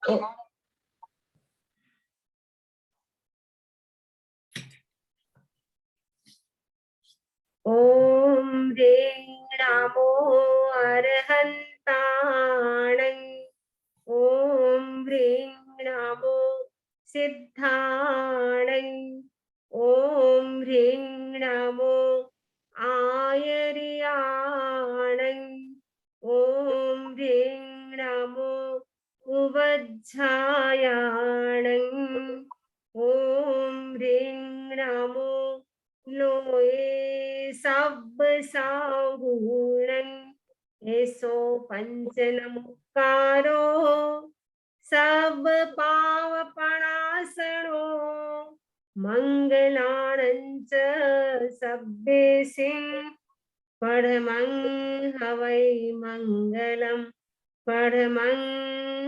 ओम ह्रीं नमो अरहन्ताणं। ओम ह्रीं नमो सिद्धाणं। ओम ह्रीं नमो आयर्याणं। ओम ह्रीं नमो उवज्झायाणं। ओम ह्रीं नमो लोये सब साहूणं। एसो पंच नमस्कारो सब पावपणासनो। मंगलानं च सब्बेसिं परमं हवै मंगलम्। परमं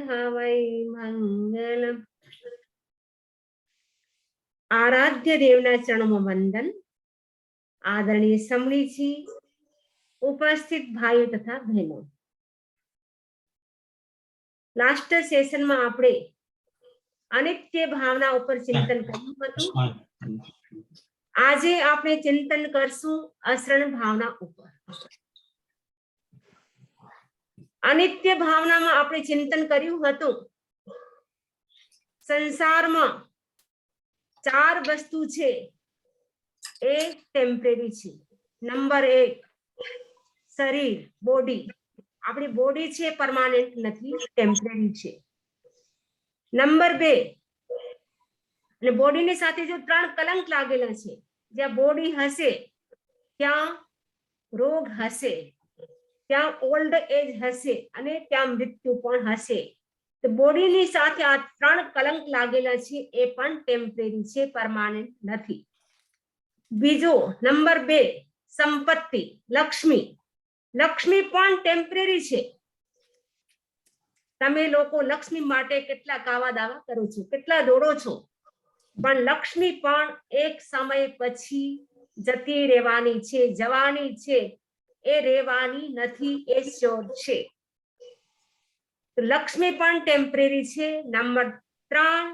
हवै मंगलम्। आराध्य देवना चरणों में वंदन। आदरणीय समणी जी, उपस्थित भाइयों तथा बहनों, लास्ट सेशन में आपणे अनित्य भावना पर चिंतन कर्युं हतुं। आजे आपणे चिंतन करशुं अशरण भावना उपर। अनित्य भावना में आपणे चिंतन कर्युं हतुं संसार में चार वस्तु छे ए टेम्परेरी छे। नंबर 1 शरीर, बॉडी। आपणी बॉडी छे परमानेंट नथी, टेम्परेरी छे। नंबर 2 એટલે બોડીની સાથે જો ત્રણ કલંક લાગેલા છે, જ્યાં બોડી હશે ત્યાં રોગ હશે, ત્યાં ઓલ્ડ એજ હશે અને ત્યાં મૃત્યુ પણ હશે। તો બોડીની સાથે આ ત્રણ કલંક લાગેલા છે એ પણ ટેમ્પરેરી છે, પરમાનન્ટ નથી। બીજો નંબર 2 સંપત્તિ, લક્ષ્મી। લક્ષ્મી પણ ટેમ્પરેરી છે। તમે લોકો લક્ષ્મી માટે કેટલા કાવા દાવા કરો છો, કેટલા દોડો છો, પણ લક્ષ્મી પણ એક સમય પછી જતી રહેવાની છે, જવાની છે, એ રહેવાની નથી, એ શ્યોર છે। તો લક્ષ્મી પણ ટેમ્પરેરી છે। નંબર 3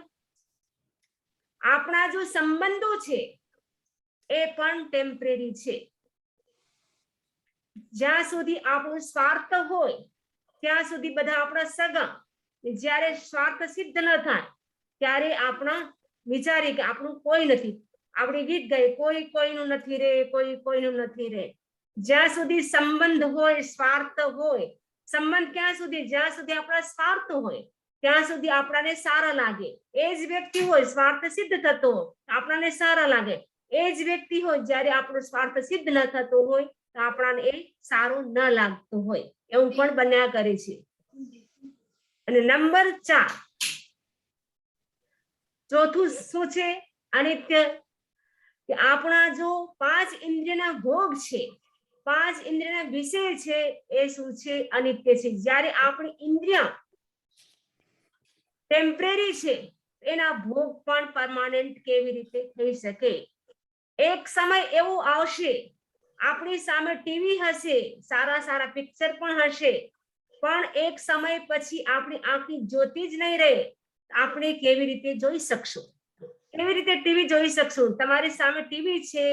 આપણા જો સંબંધો છે એ પણ ટેમ્પરેરી છે। જ્યાં સુધી આપણો સ્વાર્થ હોય ત્યાં સુધી બધા આપણા સગા, જ્યારે સ્વાર્થ સિદ્ધ ન થાય ત્યારે આપણા વિચારી કે આપણું કોઈ નથી। આપણે ગીત ગાય, કોઈ કોઈનું નથી રે, કોઈ કોઈનું નથી રે। જ્યાં સુધી સંબંધ હોય, સ્વાર્થ હોય, સંબંધ ક્યાં સુધી? જ્યાં સુધી આપણા સ્વાર્થ હોય ત્યાં સુધી આપણાને સારા લાગે। એ જ વ્યક્તિ હોય સ્વાર્થ સિદ્ધ થતો હોય આપણાને સારા લાગે। એ જ વ્યક્તિ હોય જ્યારે આપણો સ્વાર્થ સિદ્ધ ન થતો હોય તો આપણાને એ સારું ન લાગતું હોય। એવું પણ બન્યા કરે છે। અને નંબર 4 ચોથું શું છે? અનિત્ય। કે આપણા જો 5 ઇન્દ્રિયના ભોગ છે, 5 ઇન્દ્રિયના વિષય છે, એ શું છે? અનિત્ય છે। જ્યારે આપણી ઇન્દ્રિય ટેમ્પરરી છે, એના ભોગ પણ પરમાનન્ટ કેવી રીતે થઈ શકે? એક સમય એવો આવશે આપણી સામે ટીવી હશે, સારા સારા પિક્ચર પણ હશે, પણ એક સમય પછી આપણી આંખની જ્યોતિ જ નહીં રહે। આપણે કેવી રીતે જોઈ શકશું? કેવી રીતે ટીવી જોઈ શકશું? તમારી સામે ટીવી છે,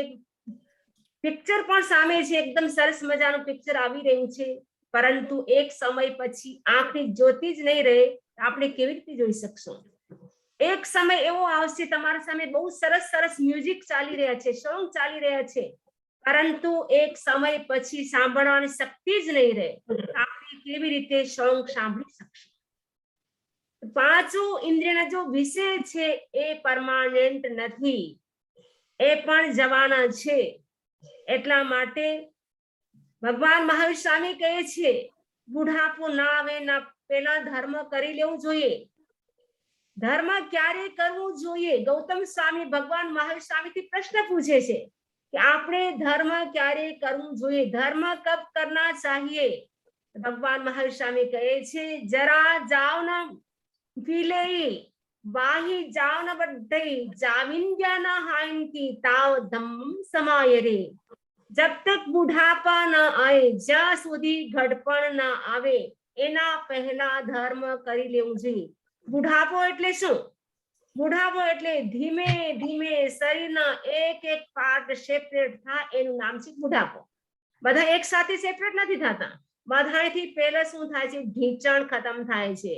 પિક્ચર પણ સામે છે, એકદમ સરસ મજાનું પિક્ચર આવી રહ્યું છે, પરંતુ એક સમય પછી આંખની જ્યોતિ જ નહીં રહે, આપણે કેવી રીતે જોઈ શકશું? એક સમય એવો આવશે તમારા સામે બહુ સરસ સરસ મ્યુઝિક ચાલી રહ્યા છે, સોંગ ચાલી રહ્યા છે, પરંતુ એક સમય પછી સાંભળવાની શક્તિ જ નહીં રહે, આપણે કેવી રીતે સોંગ સાંભળી શકશું? પાંચો ઇન્દ્રિયના જો વિષય છે એ પરમાનન્ટ નથી, એ પણ જવાના છે। એટલા માટે ભગવાન મહાવીર સ્વામી કહે છે બુઢાપો ના આવે ના પેલા ધર્મ કરી લેવું જોઈએ। ધર્મ ક્યારે કરવું જોઈએ? ગૌતમ સ્વામી ભગવાન મહાવીર સ્વામી થી પ્રશ્ન પૂછે છે कि आपने धर्म क्यारे करवू जोईए, धर्म कब करना चाहिए? भगवान महावीर स्वामी कहे छे जरा जाओ न पीले वाही जाओ न बद्धई जाविंद्या न हाइन की ताव धम्म समाये रे। जब तक बुढ़ापा न आए, ज्यां सुधी घड़पण न आवे, एना पहला धर्म करी लेवू जोईए। બુઢાપો એટલે શું? બુઢાપો એટલે ધીમે ધીમે શરીરના એક એક પાર્ટ સેપરેટ થાય એનું નામ છે બુઢાપો. બધા એક સાથે સેપરેટ નથી થતા. બધાથી પહેલા શું થાય છે? ઢીંચણ ખતમ થાય છે.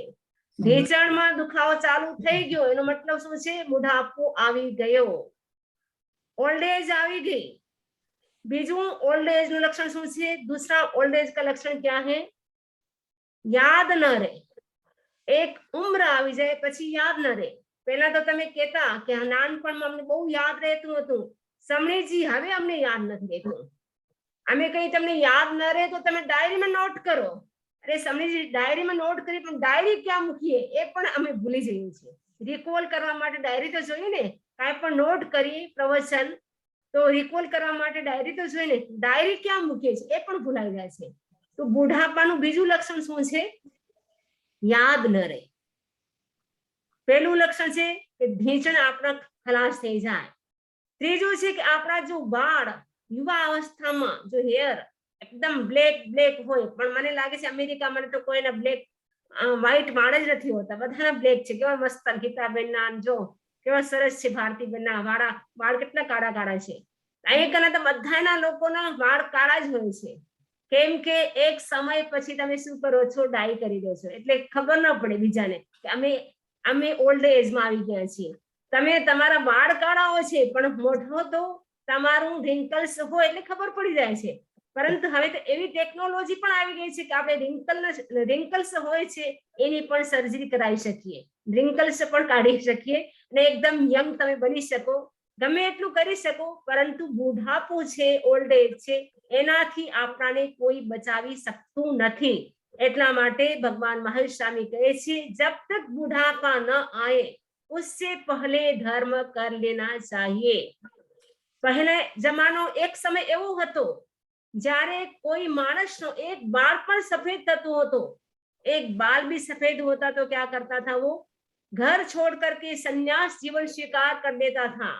ઢીંચણમાં દુખાવો ચાલુ થઈ ગયો એનો મતલબ શું છે? બુઢાપો આવી ગયો, ओल्ड एज આવી ગઈ. બીજું ओल्ड एज નું લક્ષણ શું છે? दूसरा ओल्ड एज का लक्षण क्या है? याद न रहे. એક ઉંમર આવી જાય પછી યાદ ન રહે. પહેલા તો તમે કહેતા કે નાનપણમાં અમને બહુ યાદ રહેતું હતું, સમણીજી હવે અમને યાદ નથી રહેતું. અમે કઈ તમને યાદ ન રહે તો તમે ડાયરીમાં નોટ કરો. અરે સમણીજી ડાયરીમાં નોટ કરી પણ ડાયરી ક્યાં મૂકીએ એ પણ અમે ભૂલી જઈએ છીએ. રિકોલ કરવા માટે ડાયરી તો જોઈએ ને, કાંઈ પણ નોટ કરી પ્રવચન તો રિકોલ કરવા માટે ડાયરી તો જોઈએ ને, ડાયરી ક્યાં મૂકીએ છીએ એ પણ ભૂલાઈ જાય છે. તો બુઢાપાનું બીજું લક્ષણ શું છે? યાદ ન રહે. પહેલું લક્ષણ છે કે ઢીંચણ આપણા ખલાસ થઈ જાય. ત્રીજું છે કે આપણા જો વાળ યુવા અવસ્થામાં જો હેર એકદમ બ્લેક બ્લેક હોય, પણ મને લાગે છે અમેરિકામાં તો કોઈના બ્લેક વ્હાઈટ વાળ જ નથી હોતા, બધાના બ્લેક છે. કેવા મસ્ત ગીતાબેનના જો કેવા સરસ છે, ભારતીબેનના વાળ કેટલા કાળા કાળા છે. અહીંયા તો બધાના લોકોના વાળ કાળા જ હોય છે. કેમ કે એક સમય પછી તમે શું કરો છો? ડાઈ કરી દો છો, એટલે ખબર ન પડે બીજાને કે અમે ઓલ્ડ એજમાં આવી ગયા છીએ. તમે તમારા વાળ કાળા હોય છે પણ મોઢો તો તમારું રિંકલ્સ હોય એટલે ખબર પડી જાય છે. પરંતુ હવે તો એવી ટેકનોલોજી પણ આવી ગઈ છે કે આપણે રિંકલ્સ હોય છે એની પણ સર્જરી કરાવી શકીએ, રિંકલ્સ પણ કાઢી શકીએ અને એકદમ યંગ તમે બની શકો. ગમે એટલું કરી શકો, પરંતુ બુઢાપો છે, ઓલ્ડ એજ છે, એનાથી આપણાને કોઈ બચાવી શકતું નથી. એટલા માટે ભગવાન મહેશ સ્વામી કહે છે, જબ તક બુઢાપા ન આए उससे पहले धर्म कर लेना चाहिए. પહેલે જમાનો એક સમય એવો હતો જ્યારે કોઈ માણસનો એક બાળ પણ સફેદ થતો હતો, એક बाल भी सफेद होता तो क्या करता था? वो घर छोड़ करके संन्यास जीवन स्वीकार कर देता था.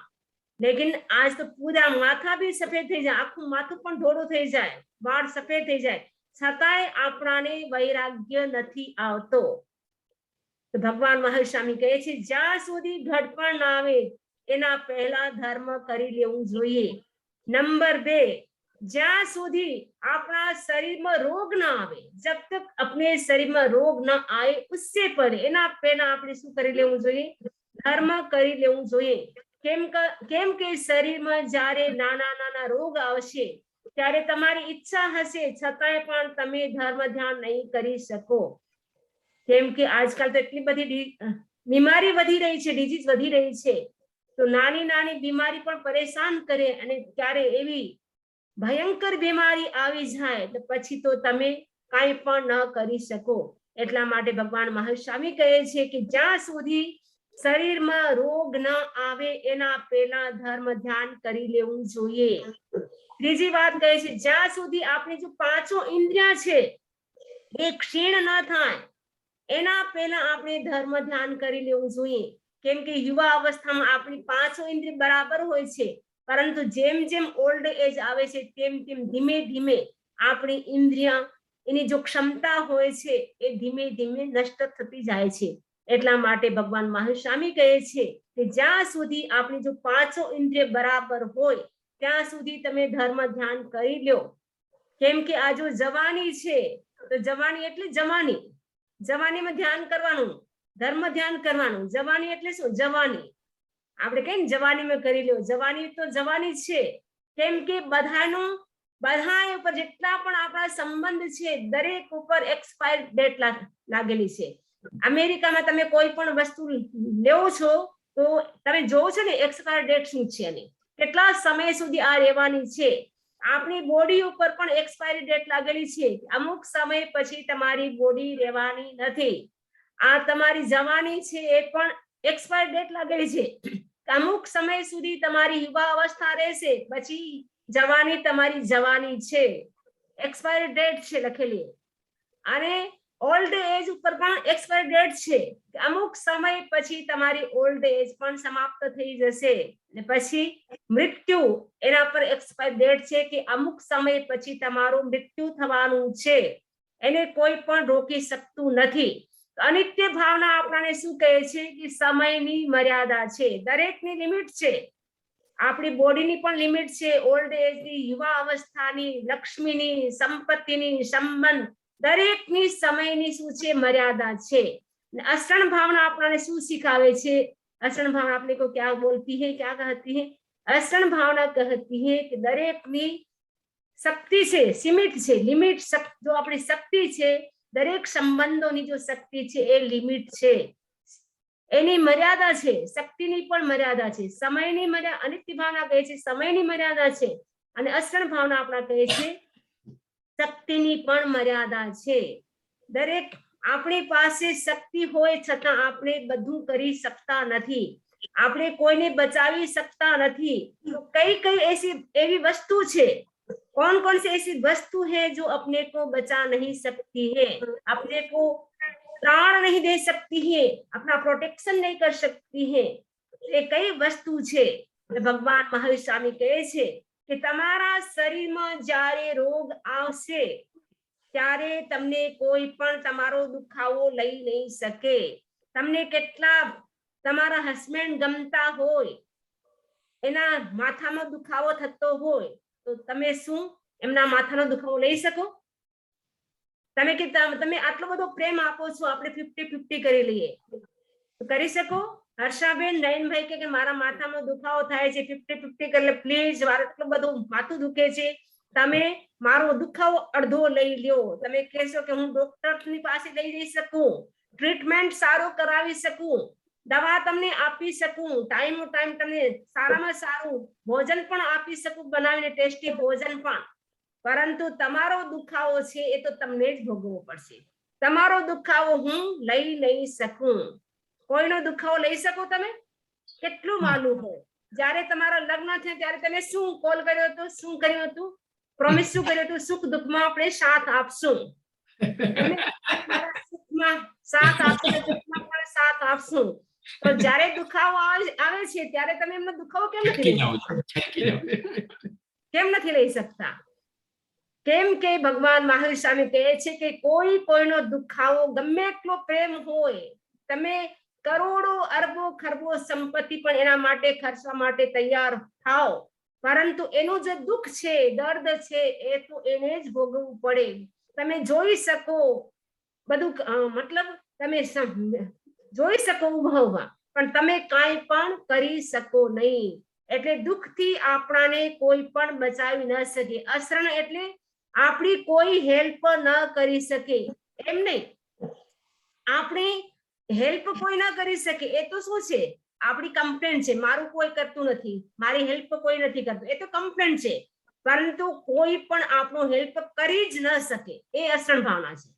लेकिन आज तो पूरा माथा भी सफेद થઈ જાય, આખું માથું પણ ધોળું થઈ જાય, વાળ સફેદ થઈ જાય, છતાંય આપણાને વૈરાગ્ય નથી આવતો. તો ભગવાન મહેશ સ્વામી કહે છે, જ્યાં સુધી ઘડપણ ના આવે એના પહેલા ધર્મ કરી લેવું જોઈએ. નંબર 2, જ્યાં સુધી આપણા શરીરમાં રોગ ના આવે, जब तक अपने शरीर में रोग न आए उससे पहले એના પહેલા આપણે શું કરી લેવું જોઈએ? ધર્મ કરી લેવું જોઈએ. કેમ કે શરીરમાં જ્યારે નાના નાના રોગ આવશે ત્યારે તમારી ઈચ્છા હશે છતાંય પણ તમે ધર્મ ધ્યાન નહીં કરી શકો. કેમ કે આજકાલ તો એટલી બધી બીમારી વધી રહી છે, ડિઝીઝ વધી રહી છે, તો નાની નાની બીમારી પણ પરેશાન કરે અને ત્યારે એવી ભયંકર બીમારી આવી જાય તો પછી તો તમે કાંઈ પણ ન કરી શકો. એટલા માટે ભગવાન મહેશ સ્વામી કહે છે કે જ્યાં સુધી શરીરમાં રોગ ન આવે એના પહેલા ધર્મ ધ્યાન કરી લેવું જોઈએ. ત્રીજી વાત કહે છે, જ્યાં સુધી આપણી જો પાંચો ઇન્દ્રિયા છે એ ક્ષીણ ન થાય એના પહેલા આપણે ધર્મ ધ્યાન કરી લેવું જોઈએ. કેમ કે યુવા અવસ્થામાં આપણી પાંચો ઇન્દ્રિય બરાબર હોય છે, પરંતુ જેમ જેમ ઓલ્ડ એજ આવે છે તેમ તેમ ધીમે ધીમે આપણી ઇન્દ્રિય એની જો ક્ષમતા હોય છે એ ધીમે ધીમે નષ્ટ થતી જાય છે. એટલા માટે ભગવાન મહેશ સ્વામી કહે છે કે જ્યાં સુધી આપણી જો પાંચો ઇન્દ્રિય બરાબર હોય ત્યાં સુધી તમે ધર્મ ધ્યાન કરી લ્યો. કેમ કે આ જો જવાની છે તો જવાની એટલે જવાની, જવાનીમાં ધ્યાન કરવાનું, ધર્મ ધ્યાન કરવાનું. જવાની એટલે શું? જવાની આપણે કઈ જવાનીમાં કરી લ્યો, જવાની તો જવાની છે. કેમ કે બધાનો બધા ઉપર જેટલા પણ આપણા સંબંધ છે દરેક ઉપર એક્સપાયર ડેટ લાગેલી છે. અમેરિકામાં તમે કોઈ પણ વસ્તુ લેવો છો તો તમે જોવો છો ને એક્સપાયર ડેટ શું છે અને કેટલા સમય સુધી આ રહેવાની છે. આપણી બોડી ઉપર પણ એક્સપાયરી ડેટ લાગેલી છે, અમુક સમય પછી તમારી બોડી રહેવાની નથી. આ તમારી જવાની છે એ પણ એક્સપાયર ડેટ લાગેલી છે, અમુક સમય સુધી તમારી યુવા અવસ્થા રહેશે પછી જવાની તમારી જવાની છે, એક્સપાયરી ડેટ છે લખેલી. અને ઓલ્ડ એજ ઉપર પણ એક્સપાયરી ડેટ છે, અમુક સમય પછી તમારી ઓલ્ડ એજ પણ સમાપ્ત થઈ જશે ને પછી મૃત્યુ એના પર એક્સપાયરી ડેટ છે કે અમુક સમય પછી તમારું મૃત્યુ થવાનું છે, એને કોઈ પણ રોકી શકતું નથી. અનિત્ય ભાવના આપણને શું કહે છે કે સમયની મર્યાદા છે, દરેકની લિમિટ છે. આપણી બોડીની પણ લિમિટ છે, ઓલ્ડ એજની, યુવા અવસ્થાની, લક્ષ્મીની, સંપત્તિની, સંબંધ, દરેકની સમયની શું છે મર્યાદા છે. असरण भावना अपने शू सिखावे छे? असरण भावना अपने को क्या बोलती है, क्या कहती है? असरण भावना कहती है कि दरेक नी शक्ति से सीमित है, लिमिट जो अपनी शक्ति है, दरेक संबंधों नी जो शक्ति है ए लिमिट है, एनी मर्यादा है, शक्ति नी पण मर्यादा है, समय नी मर्यादा. अनित्य भावना कहे छे समय नी मर्यादा है અને असरण भावना अपना कहे छे शक्ति नी पण मर्यादा है. दरेक આપણી પાસે શક્તિ હોય છતાં આપણે બધું કરી શકતા નથી, આપણે કોઈને બચાવી શકતા નથી. તો કઈ કઈ એવી વસ્તુ છે, कौन कौन सी ऐसी वस्तु है जो अपने को बचा नहीं सकती है, अपने को प्राण नहीं दे सकती है, अपना प्रोटेक्शन नहीं कर सकती है? ये कई वस्तु है. भगवान महावीर स्वामी कहे छे कि तमारा शरीर में जारे रोग आवशे त्यारे तमने कोई पण तमारो दुखावो लई नहीं सके. तमने केटला तमारा हस्बेंड गमता होय, एना माथामां दुखावो थतो होय, तो तमे शुं एमना माथानो दुखावो लई सको? तमे के तमे आटलो बधो प्रेम आपो छो, आपणे 50-50 करी लईए, तो करी सको? हर्षाबेन नयनभाई के मारा माथामां दुखावो थाय छे, 50-50 कर ले प्लीज, मारे आटલું બધું માથું દુખે છે, તમે મારો દુખાવો અડધો લઈ લ્યો. તમે કહેશો કે હું ડોક્ટરની પાસે લઈ જઈ શકું, ટ્રીટમેન્ટ સારો કરાવી શકું, દવા તમને આપી શકું, ટાઈમ ટુ ટાઈમ તમને સારામાં સારું ભોજન પણ આપી શકું, બનાવીને ટેસ્ટી ભોજન પણ, પરંતુ તમારો દુખાવો છે એ તો તમને જ ભોગવવો પડશે. તમારો દુખાવો હું લઈ નહીં શકું. કોઈનો દુખાવો લઈ શકો તમે? કેટલું માલુમ હોય. જ્યારે તમારા લગ્ન થયા ત્યારે તમે શું કોલ કર્યો હતો, શું કર્યું હતું, પ્રોમિસ શું કર્યું હતું? સુખ દુઃખમાં આપણે સાથ આપશું, સુખમાં સાથ આપશું, દુઃખમાં પણ સાથ આપશું. તો જ્યારે દુખાવો આવે છે ત્યારે તમે એમનો દુખાવો કેમ નથી લઈ શકતા? કેમ કે ભગવાન મહાવીર સ્વામી કહે છે કે કોઈ કોઈનો દુખાવો ગમે એટલો પ્રેમ હોય, તમે કરોડો અરબો ખરબો સંપત્તિ પણ એના માટે ખર્ચવા માટે તૈયાર થાઓ, પરંતુ એનું જે દુઃખ છે, દર્દ છે, એ તો એને જ ભોગવવું પડે. તમે જોઈ શકો બધું, મતલબ તમે જોઈ શકો ઉભા, પણ તમે કાંઈ પણ કરી શકો નહીં. એટલે દુઃખથી આપણાને કોઈ પણ બચાવી ન શકે. અશરણ એટલે આપણી કોઈ હેલ્પ ન કરી શકે એમ નહીં, આપણે હેલ્પ કોઈ ન કરી શકે એ તો શું છે? આપણી કમ્પ્લેન છે, મારું કોઈ કરતું નથી, મારી હેલ્પ કોઈ નથી કરતું, એ તો કમ્પ્લેન છે. પરંતુ કોઈ પણ આપણો હેલ્પ કરી જ ન શકે, એ અશરણ ભાવના છે.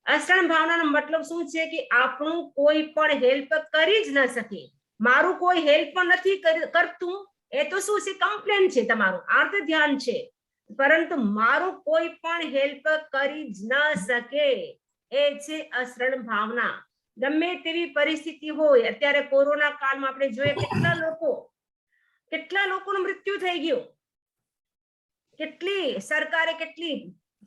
અશરણ ભાવનાનો મતલબ શું છે કે આપણું કોઈ પણ હેલ્પ કરી જ ન શકે, મારું કોઈ હેલ્પ નથી કરતું, એ તો શું છે? કમ્પ્લેન છે, તમારું આર્થ ધ્યાન છે. પરંતુ મારું કોઈ પણ હેલ્પ કરી જ ન શકે, એ છે અશરણ ભાવના. ગમે તેવી પરિસ્થિતિ હોય, અત્યારે કોરોના કાળમાં આપણે જોઈએ કેટલા લોકોનું મૃત્યુ થઈ ગયું, કેટલી સરકારે કેટલી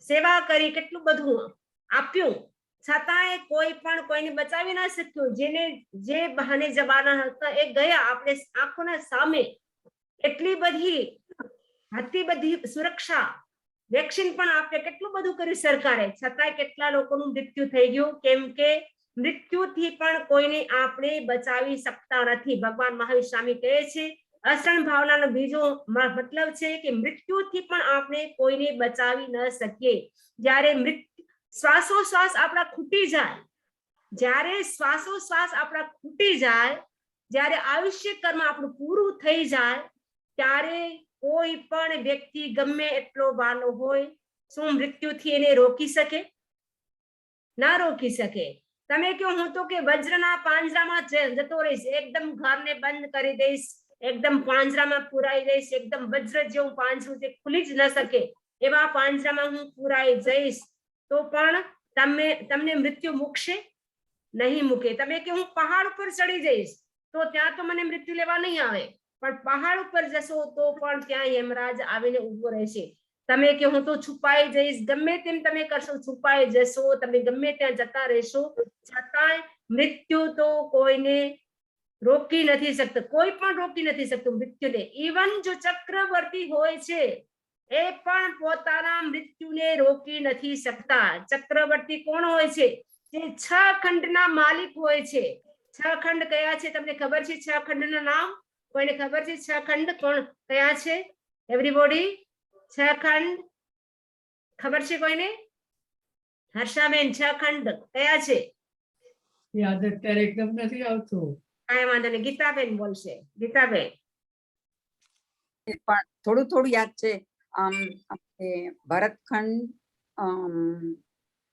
સેવા કરી, કેટલું બધું આપ્યું, છતાંય કોઈ પણ કોઈને બચાવી ના શક્યું. જેને જે બહાને જવાના હતા એ ગયા, આપણે આંખોના સામે એટલી બધી સુરક્ષા, વેક્સિન પણ આપે, કેટલું બધું કર્યું સરકારે, છતાંય કેટલા લોકોનું મૃત્યુ થઈ ગયું. કેમ કે મૃત્યુથી પણ કોઈને આપણે બચાવી શકતા નથી. ભગવાન મહાવીર સ્વામી કહે છે અશરણ ભાવનાનો બીજો મતલબ છે કે મૃત્યુથી પણ આપણે કોઈને બચાવી ન શકીએ. જ્યારે શ્વાસોશ્વાસ આપણા ખૂટી જાય, જ્યારે શ્વાસોશ્વાસ આપણા ખૂટી જાય, જ્યારે આયુષ્ય કર્મ આપણું પૂરું થઈ જાય, ત્યારે કોઈ પણ વ્યક્તિ ગમે એટલો વાલો હોય, શું મૃત્યુથી એને રોકી શકે? ના રોકી શકે. તમે કહો હું તો કે વજ્રના પાંજરામાં જતો રહીશ, એકદમ ઘરને બંધ કરી દઈશ, એકદમ પાંજરામાં પુરાઈ જઈશ, એકદમ વજ્ર જેવું પાંજરું જે ખુલી જ ન શકે એવા પાંજરામાં હું પુરાઈ જઈશ, તો પણ તમને મૃત્યુ મૂકશે? નહીં મૂકે. તમે કે હું પહાડ ઉપર ચડી જઈશ, તો ત્યાં તો મને મૃત્યુ લેવા નહીં આવે, પણ પહાડ ઉપર જશો તો પણ ત્યાં યમરાજ આવીને ઉભો રહેશે. તમે કે હું તો છુપાઈ જઈશ, ગમે તેમ તમે કરશો, છુપાઈ જશો, તમે ગમે ત્યાં જતા રહેશો, છતાંય મૃત્યુ તો કોઈને રોકી નથી શકતું, કોઈ પણ રોકી નથી શકતું મૃત્યુને. ઇવન જો ચક્રવર્તી હોય છે એ પણ પોતાના મૃત્યુને રોકી નથી શકતા. ચક્રવર્તી કોણ હોય છે? જે 6 ખંડના માલિક હોય છે. 6 ખંડ કયા છે તમને ખબર છે? 6 ખંડના નામ કોઈને ખબર છે? 6 ખંડ કોણ કયા છે? એવરીબોડી 6 ખંડ ખબર છે કોઈને? હર્ષાબેન 6 ખંડ કયા છે? યાદ અત્યારે એકદમ નથી આવતું. કાંઈ વાંધો નહીં, ગીતાબેન બોલશે. ગીતાબેન પણ થોડું થોડું યાદ છે. ભરતખંડ,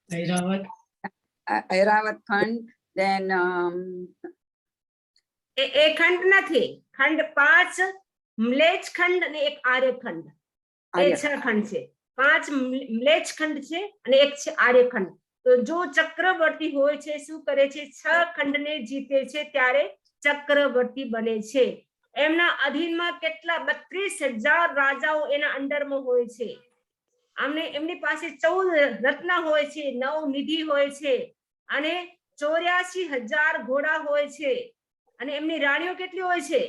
ઐરાવત, ઐરાવત ખંડ, then એ ખંડ નથી. ખંડ 5 મ્લેચ્છ ખંડ અને એક આર્યખંડ. એ 6 ખંડ છે. 5 મ્લેચ્છ ખંડ છે અને એક છે આર્યખંડ. તો જો ચક્રવર્તી હોય છે શું કરે છે? 6 ખંડને જીતે છે ત્યારે ચક્રવર્તી બને છે. એમના અધીનમાં કેટલા 32,000 રાજાઓ એના અંડરમાં હોય છે. એમની પાસે 14 રત્ન હોય છે, 9 નિધિ હોય છે અને 84,000 ઘોડા હોય છે. અને એમની રાણીઓ કેટલી હોય છે?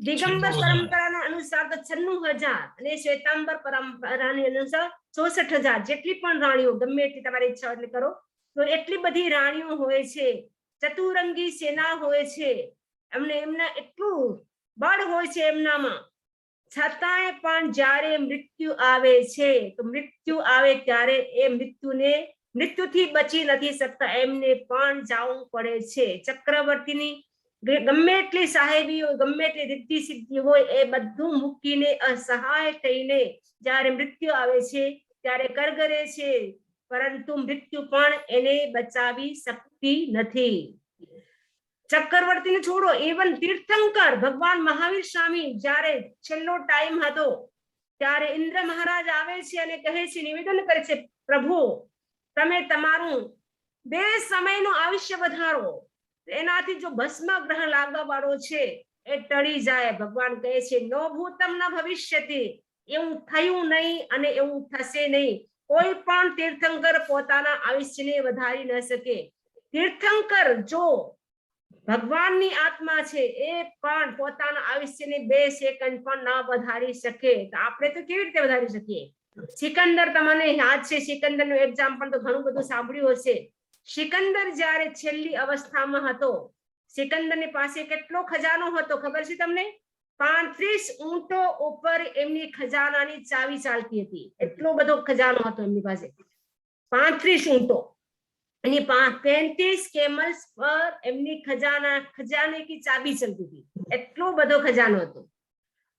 દિગંબર પરંપરાના અનુસાર તો 96,000 અને શ્વેતાંબર પરંપરાની અનુસાર 64,000 જેટલી પણ રાણીઓ, ગમે એટલી તમારી ઈચ્છા એટલે કરો, તો એટલી બધી રાણીઓ હોય છે. ચતુરંગી સેના હોય છે. એમના એટલું બળ હોય છે એમનામાં. છતાંય પણ જ્યારે મૃત્યુ આવે છે તો મૃત્યુ આવે ત્યારે એ મૃત્યુથી બચી નથી શકતા, એમને પણ જવું પડે છે. ચક્રવર્તીની ગમે એટલી સાહેબી હોય, ગમે એટલી રિદ્ધિ સિદ્ધિ હોય, એ બધું મૂકીને અસહાય થઈને જ્યારે મૃત્યુ આવે છે ત્યારે કરગરે છે, પરંતુ મૃત્યુ પણ એને બચાવી શકતી નથી. ચક્રવર્તીને છોડો, ઇવન તીર્થંકર ભગવાન મહાવીર સ્વામી જ્યારે છેલ્લો ટાઈમ હતો ત્યારે ઇન્દ્ર મહારાજ આવે છે અને કહે છે, નિવેદન કરે છે, પ્રભુ તમે તમારું 2 સમયનું આયુષ્ય વધારો, એનાથી જો ભસ્મ ગ્રહ લાગવા વાળો છે એ ટળી જાય. ભગવાન કહે છે, નો ભૂતમ ન ભવિષ્યતિ, એવું થયું નહીં અને એવું થશે નહીં. કોઈ પણ તીર્થંકર પોતાના આયુષ્યને વધારી ન શકે. તીર્થંકર જો ભગવાનની આત્મા છે એ પણ પોતાના આયુષ્યને 2 સેકન્ડ પણ ન વધારી શકે. તો આપણે તો કેવી રીતે વધારી શકીએ? સિકંદર તમને યાદ છે, સિકંદરનું એક્ઝામ્પલ તો ઘણું બધું સાંભળ્યું હશે. સિકંદર જ્યારે છેલ્લી અવસ્થામાં હતો, સિકંદરની પાસે કેટલો ખજાનો હતો ખબર છે તમને? 35 ઊંટો ઉપર એમની ખજાનાની ચાવી ચાલતી હતી. એટલો બધો ખજાનો હતો એમની પાસે. 35 ઊંટો અને 35 કેમલ્સ પર એમની ખજાને કી ચાબી ચલતી હતી. એટલો બધો ખજાનો હતો.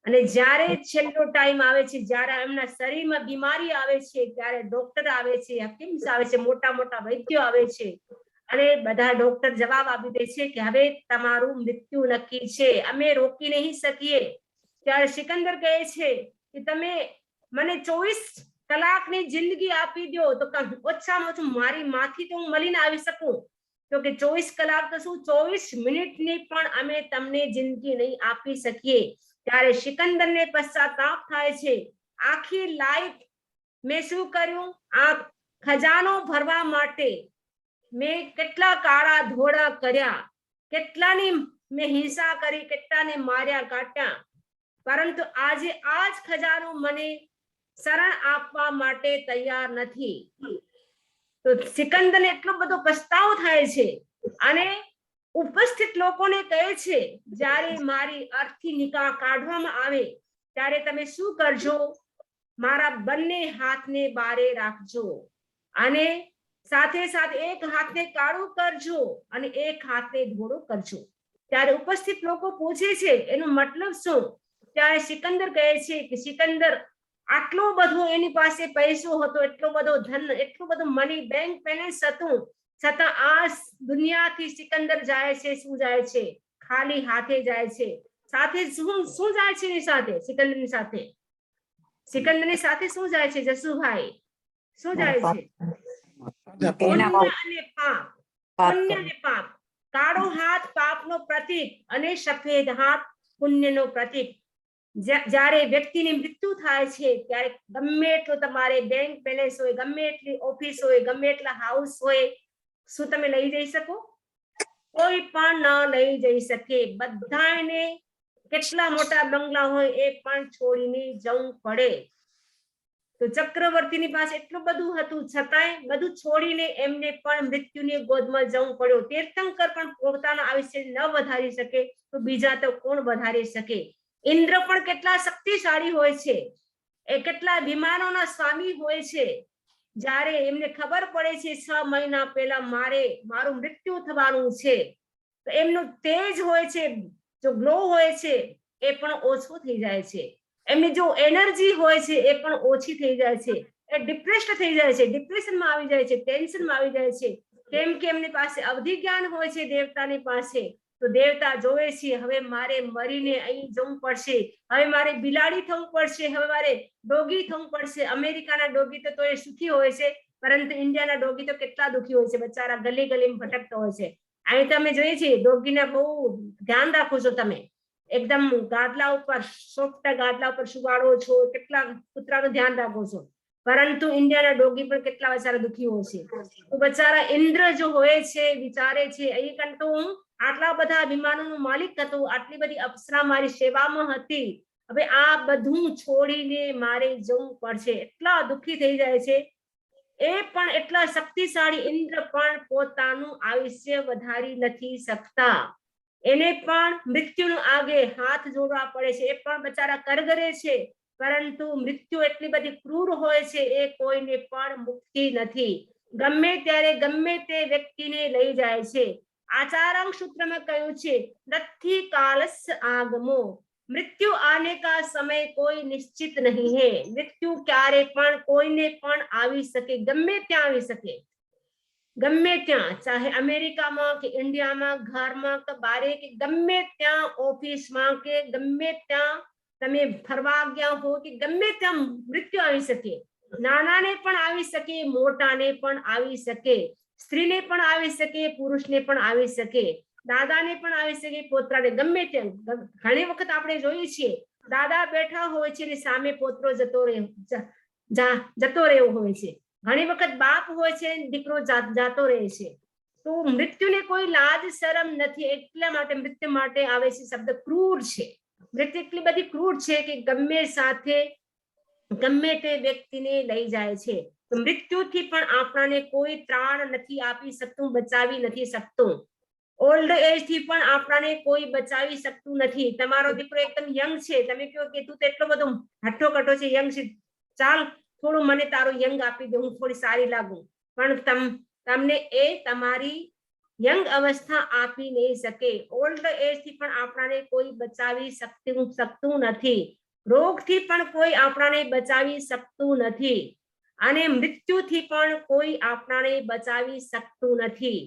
અને જ્યારે છેલ્લો ટાઈમ આવે છે, જ્યારે એમના શરીરમાં બીમારી આવે છે, ત્યારે ડોક્ટર આવે છે, હકીમ આવે છે, મોટા મોટા વૈદ્યો આવે છે અને બધા ડોક્ટર જવાબ આપી દે છે કે હવે તમારું મૃત્યુ નક્કી છે, અમે રોકી નહીં શકીએ. ત્યારે સિકંદર કહે છે કે તમે મને 24 કલાકની જિંદગી આપી દો તો ઓછામાં ઓછું મારી માથી તો હું મળીને આવી શકું. તો કે 24 કલાક તો શું, 24 મિનિટની પણ અમે તમને જિંદગી નહીં આપી શકીએ. ત્યારે સિકંદરને પશ્ચાતાપ થાય છે. આખી લાઈફ મેં શું કર્યું? આ ખજાનો ભરવા માટે મેં કેટલા કાળા ધોળા કર્યા, કેટલાની મેં હિંસા કરી, કેટલાને માર્યા કાટ્યા, પરંતુ આજે આ જ ખજાનો મને શરણ આપવા માટે તૈયાર નથી. તો સિકંદરને એટલો બધો પસ્તાવો થાય છે અને ઉપસ્થિત લોકોને કહે છે, જ્યારે મારી અર્થી નિકાહ કાઢવામાં આવે ત્યારે તમે શું કરજો? મારા બંને હાથને બારે રાખજો અને સાથે સાથે એક હાથને કાળું કરજો અને એક હાથને ધોળો કરજો. ત્યારે ઉપસ્થિત લોકો પૂછે છે એનો મતલબ શું? ત્યારે સિકંદર કહે છે કે સિકંદર આટલો બધો એની પાસે પૈસો હતો, એટલો બધો ધન, એટલું બધું મની બેંક બેલેન્સ હતું, છતાં આ દુનિયાથી સિકંદર જાય છે, શું જાય છે? ખાલી હાથે જાય છે. સાથે શું જાય છે એની સાથે? સિકંદરની સાથે શું જાય છે જસુભાઈ? શું જાય છે? પુણ્ય અને પાપ. પુણ્ય અને પાપ. કાળો હાથ પાપનો પ્રતીક અને સફેદ હાથ પુણ્યનો પ્રતીક. જ્યારે વ્યક્તિની મૃત્યુ થાય છે ત્યારે ગમે એટલું તમારે બેંક બેલેન્સ હોય, ગમે એટલી ઓફિસ હોય, ગમે એટલા હાઉસ હોય, શું તમે લઈ જઈ શકો? કોઈ પણ ન લઈ જઈ શકે. બધાને કેટલા મોટા બંગલા હોય એ પણ છોડીને જવું પડે. તો ચક્રવર્તીની પાસે એટલું બધું હતું છતાંય બધું છોડીને એમને પણ મૃત્યુની ગોદમાં જવું પડ્યું. તીર્થંકર પણ પોતાના આયુષ્ય ન વધારી શકે તો બીજા તો કોણ વધારી શકે? ઇન્દ્ર પણ કેટલા શક્તિશાળી હોય છે, એ કેટલા વિમાનોના સ્વામી હોય છે. જ્યારે એમને ખબર પડે છે 6 મહિના પહેલા મારું મૃત્યુ થવાનું છે, તો એમનું તેજ હોય છે, જો ગ્લો હોય છે એ પણ ઓછું થઈ જાય છે. એમની જો એનર્જી હોય છે એ પણ ઓછી થઈ જાય છે. એ ડિપ્રેસ્ડ થઈ જાય છે, ડિપ્રેશનમાં આવી જાય છે, ટેન્શનમાં આવી જાય છે. કેમ કે એમની પાસે અવધિ જ્ઞાન હોય છે દેવતાની પાસે. તો દેવતા જોવે છે હવે મારે મરીને અહીં જવું પડશે, હવે મારે બિલાડી થવું પડશે, હવે મારે ડોગી થવું પડશે. અમેરિકાના ડોગી તો એ સુખી હોય છે, પરંતુ ઇન્ડિયાના ડોગી તો કેટલા દુખી હોય છે, બચારા ગલી ગલીમાં ભટકતા હોય છે. અહીં તમે જોઈએ છે ડોગીને બહુ ધ્યાન રાખો છો તમે, એકદમ ગાદલા ઉપર સોફ્ટ ગાદલા ઉપર સુવાડો છો, કેટલા કૂતરાનું ધ્યાન રાખો છો, પરંતુ ઇન્ડિયાના ડોગી પણ કેટલા બચારા દુખી હોય છે. તો બચારા ઇન્દ્ર જો હોય છે વિચારે છે અહીં કંટુ હું આટલા બધા વિમાનોનું માલિક હતો, આટલી બધી અપ્સરા મારી સેવામાં હતી, હવે આ બધું છોડીને મારે જવું પડશે. એટલા દુખી થઈ જાય છે. એ પણ એટલા શક્તિશાળી ઇન્દ્ર પણ પોતાનું આયુષ્ય વધારી નથી શકતા. એને પણ મૃત્યુનું આગે હાથ જોડવા પડે છે. એ પણ બચારા કરગરે છે, પરંતુ મૃત્યુ એટલી બધી ક્રૂર હોય છે એ કોઈને પણ મુક્તિ નથી. ગમે ત્યારે ગમે તે વ્યક્તિને લઈ જાય છે. आचार्य सूत्र में कहूं छे नथी कालस्य आगमो, मृत्यु आने का समय कोई निश्चित नहीं है. मृत्यु क्यारे पण कोईने पण आवी सके, गमे त्यां आवी सके, गमे त्यां, चाहे अमेरिका में के इंडिया में, घर में के बारे के गमे त्यां, ऑफिस में के गमे त्यां तमे फरवा गया हो कि गमे त्यां मृत्यु आवी सके. नाना ने पण आवी सके, मोटा ने पण आवी सके, स्त्री ने पण आवी सके, पुरुष ने पण आवी सके, दादा ने पण आवी सके, पोतरा ने, गमे तेम. घणी वखत आपणे जोई छे दादा बैठा होय छे ने सामे पोतरो जतो रहेવો होय छे. घणी वखत बाप होय छे दीकरो जातो रहे छे. तो मृत्यु ने कोई लाज शरम નથી, એટલા માટે મૃત્યુ માટે આવે છે શબ્દ ક્રૂર છે. મૃત્યુ એટલી બધી ક્રૂર છે કે ગમે સાથે ગમે તે વ્યક્તિને લઈ જાય છે. તો મૃત્યુથી પણ આપણને કોઈ ત્રાણ નથી આપી શકતું, બચાવી નથી શકતું. ઓલ્ડ એજ થી પણ આપણને કોઈ બચાવી શકતું નથી. તમારો દીકરો એકદમ યંગ છે, તમે કહો કે તું તો એટલો બધો હઠ્ઠો કઠો છે, યંગ છે, ચાલ થોડું મને તારું યંગ આપી દે, હું થોડી સારી લાગુ, પણ તમને એ તમારી યંગ અવસ્થા આપી નહીં શકે. ઓલ્ડ એજ થી પણ આપણને કોઈ બચાવી શકતું નથી. રોગથી પણ કોઈ આપણને બચાવી શકતું નથી, અને મૃત્યુથી પણ કોઈ આપણને બચાવી શકતું નથી.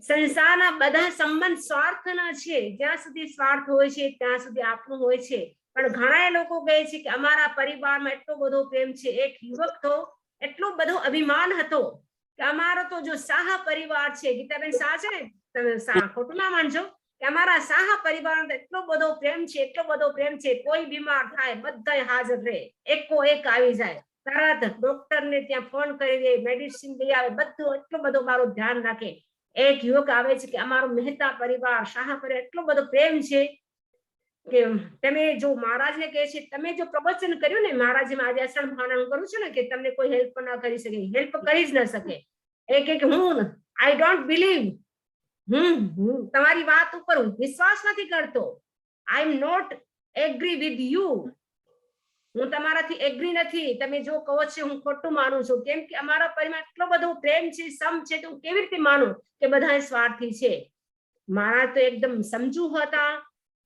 સંસારના બધા સંબંધ સ્વાર્થના છે. જ્યાં સુધી સ્વાર્થ હોય છે ત્યાં સુધી આપણું હોય છે. પણ ઘણા લોકો કહે છે કે અમારા પરિવારમાં એટલો બધો પ્રેમ છે. એક યુવક તો એટલો બધો અભિમાન હતો કે અમારો તો જો શાહ પરિવાર છે, ગીતાબેન શાહ છે ને, તમે ખોટું ના માનજો, કે અમારા શાહ પરિવારનો એટલો બધો પ્રેમ છે, એટલો બધો પ્રેમ છે, કોઈ બીમાર થાય બધા હાજર રહે, એકો એક આવી જાય, તરત ડોક્ટર ને ત્યાં ફોન કરી દે, મેડિસિન લઈ આવે, બધું એટલો બધો મારું ધ્યાન રાખે. એક યુવક આવે છે કે અમારો મહેતા પરિવાર, શાહ પરિવાર એટલો બધો પ્રેમ છે કે તમે જો મહારાજને કહે છે, તમે જો પ્રવચન કર્યું ને, મહારાજ આજે અષાઢ મહાનામ કરું છું ને, કે તમને કોઈ હેલ્પ ના કરી શકે, હેલ્પ કરી જ ન શકે. એક હું આઈ ડોન્ટ બિલીવ, હું તમારી વાત ઉપર વિશ્વાસ નથી કરતો, I am not agree with you, હું તમારાથી એગ્રી નથી, તમે જો કહો છો હું ખોટું માનું છું. કેમ કે અમારા પરિવાર એટલો બધો પ્રેમ છે, સમ છે, તો હું કેવી રીતે માનું કે બધા સ્વાર્થી છે. મારા તો એકદમ સમજુ હતા,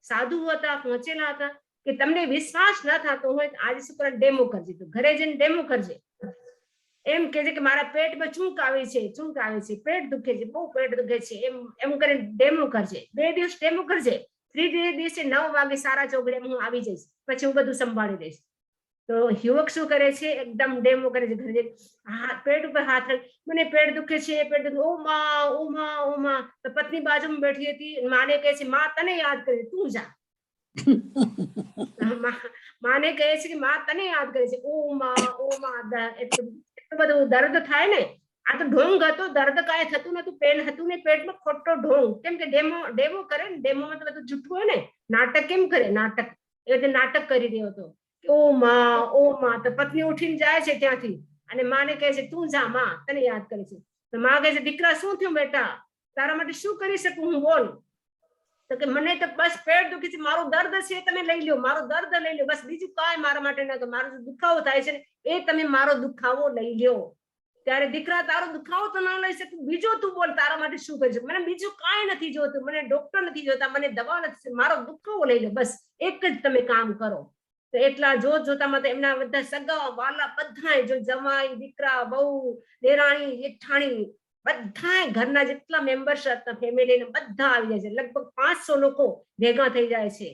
સાધુ હતા, પહોંચેલા હતા, કે તમને વિશ્વાસ ન થતો હોય આજે શું કરે, ડેમો કરજે, તો ઘરે જઈને ડેમો કરજે. એમ કે છે કે મારા પેટમાં ચૂંક આવે છે, પેટ દુખે છે, બહુ પેટ દુખે છે, એમ કરીને ડેમો કરજે. 2 દિવસ ડેમો કરજે, 3 દિવસે 9 વાગે સારા ચોકડે હું આવી જઈશ, પછી હું બધું સંભાળી દઈશ. તો યુવક શું કરે છે, એકદમ ડેમો કરે છે, ઘરે પેટ ઉપર હાથ રાખે, મને પેટ દુખે છે, પેટ દુખે, ઓ માં. તો પત્ની બાજુમાં બેઠી હતી, માને કહે છે માં તને યાદ કરે, તું જા. માને કહે છે કે માં તને યાદ કરે છે, ઓ માં એટલું બધું દર્દ થાય ને. આ તો ઢોંગ હતો, દર્દ કાંઈ થતું નતું, પેન હતું ને પેટમાં, ખોટો ઢોંગ. કેમ કે ડેમો કરે ને, ડેમોમાં તો બધું જૂઠું હોય ને. નાટક કેમ કરે, નાટક એ રીતે નાટક કરી રહ્યો હતો. ઓ માં. તો પત્ની ઉઠીને જાય છે ત્યાંથી અને માને કહે છે તું જા, માં તને યાદ કરે છે. તો માં કહે છે દીકરા શું થયું બેટા, તારા માટે શું કરી શકું હું, બોલ. તો કે મને તો બસ પેટ દુખે છે, મારું દર્દ છે તમે લઈ લો, મારું દર્દ લઈ લો, બસ બીજું કાંઈ મારા માટે ના. મારો દુખાવો થાય છે ને એ તમે મારો દુખાવો લઈ લ્યો. ત્યારે દીકરા તારો દુખાવો તો ના લઈ શકું, બીજો તું બોલ તારા માટે શું કરી શકું. મને બીજું કાંઈ નથી જોતું, મને ડોક્ટર નથી જોતા, મને દવા નથી, મારો દુખાવો લઈ લો, બસ એક જ તમે કામ કરો. તો એટલા જોતામાં તો એમના બધા સગા વાલા બધાય, જો જમાઈ, દીકરા, બહુ, દેરાણી, જેઠાણી, બધાય ઘરના જેટલા મેમ્બર્સ હતા ફેમિલીને બધા આવી જાય છે. લગભગ 500 લોકો ભેગા થઈ જાય છે,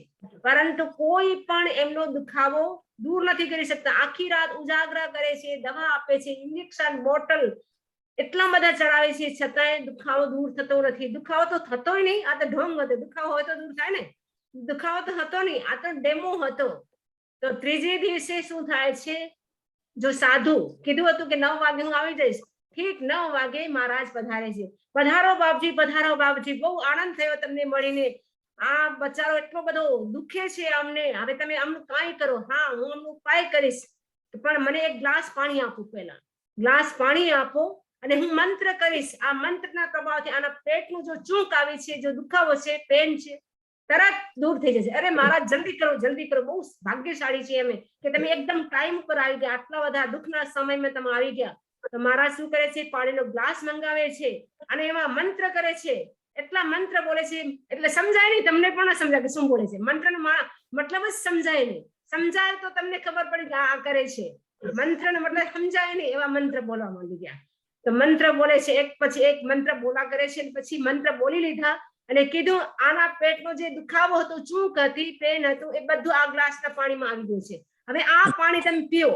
પરંતુ કોઈ પણ એમનો દુખાવો દૂર નથી કરી શકતા. આખી રાત ઉજાગરા કરે છે, દવા આપે છે, ઇન્જેક્શન, બોટલ એટલા બધા ચડાવે છે, છતાંય દુખાવો દૂર થતો નથી. દુખાવો તો થતોય નહીં, આ તો ઢોંગ હતો. દુખાવો હોય તો દૂર થાય ને, દુખાવો તો હતો નહીં, આ તો ડેમો હતો. તો ત્રીજે દિવસે શું થાય છે, જો સાધુ કીધું હતું કે 9 વાગે હું આવી જઈશ, ઠીક 9 વાગે મહારાજ પધારે છે. પધારો બાપજી, પધારો બાપજી, બહુ આનંદ થયો તમને મળીને. આ બચારો એટલો બધો દુખે છે અમને, હવે તમે આમનું કાંઈ કરો. હા, હું આમનું ઉપાય કરીશ, પણ મને એક ગ્લાસ પાણી આપો. પહેલા ગ્લાસ પાણી આપો અને હું મંત્ર કરીશ. આ મંત્રના પ્રભાવથી આના પેટનું જો ચૂંક આવી છે, જો દુખાવો છે, પેન છે, તરત દૂર થઈ જશે. અરે મહારાજ જલ્દી કરો, જલ્દી કરો. બહુ ભાગ્યશાળી છે અમે કે તમે એકદમ ટાઈમ પર આવી ગયા, આટલા બધા દુઃખના સમયમાં તમે આવી ગયા. તો મહારાજ શું કરે છે, પાણીનો ગ્લાસ મંગાવે છે અને એમાં મંત્ર કરે છે. એટલા મંત્ર બોલે છે એટલે સમજાય નહીં, તમને પણ સમજાય કે શું બોલે છે. મંત્રનો મતલબ જ સમજાય નહીં. સમજાય તો તમને ખબર પડી કે આ કરે છે. મંત્રનો મતલબ સમજાય નહીં, એવા મંત્ર બોલવા માંડી ગયા. તો મંત્ર બોલે છે, એક પછી એક મંત્ર બોલા કરે છે. પછી મંત્ર બોલી લીધા અને કીધું આના પેટનો જે દુખાવો હતો, ચૂંક હતી, પેન હતું, એ બધું આ ગ્લાસના પાણીમાં આવી ગયું છે. હવે આ પાણી તમે પીઓ.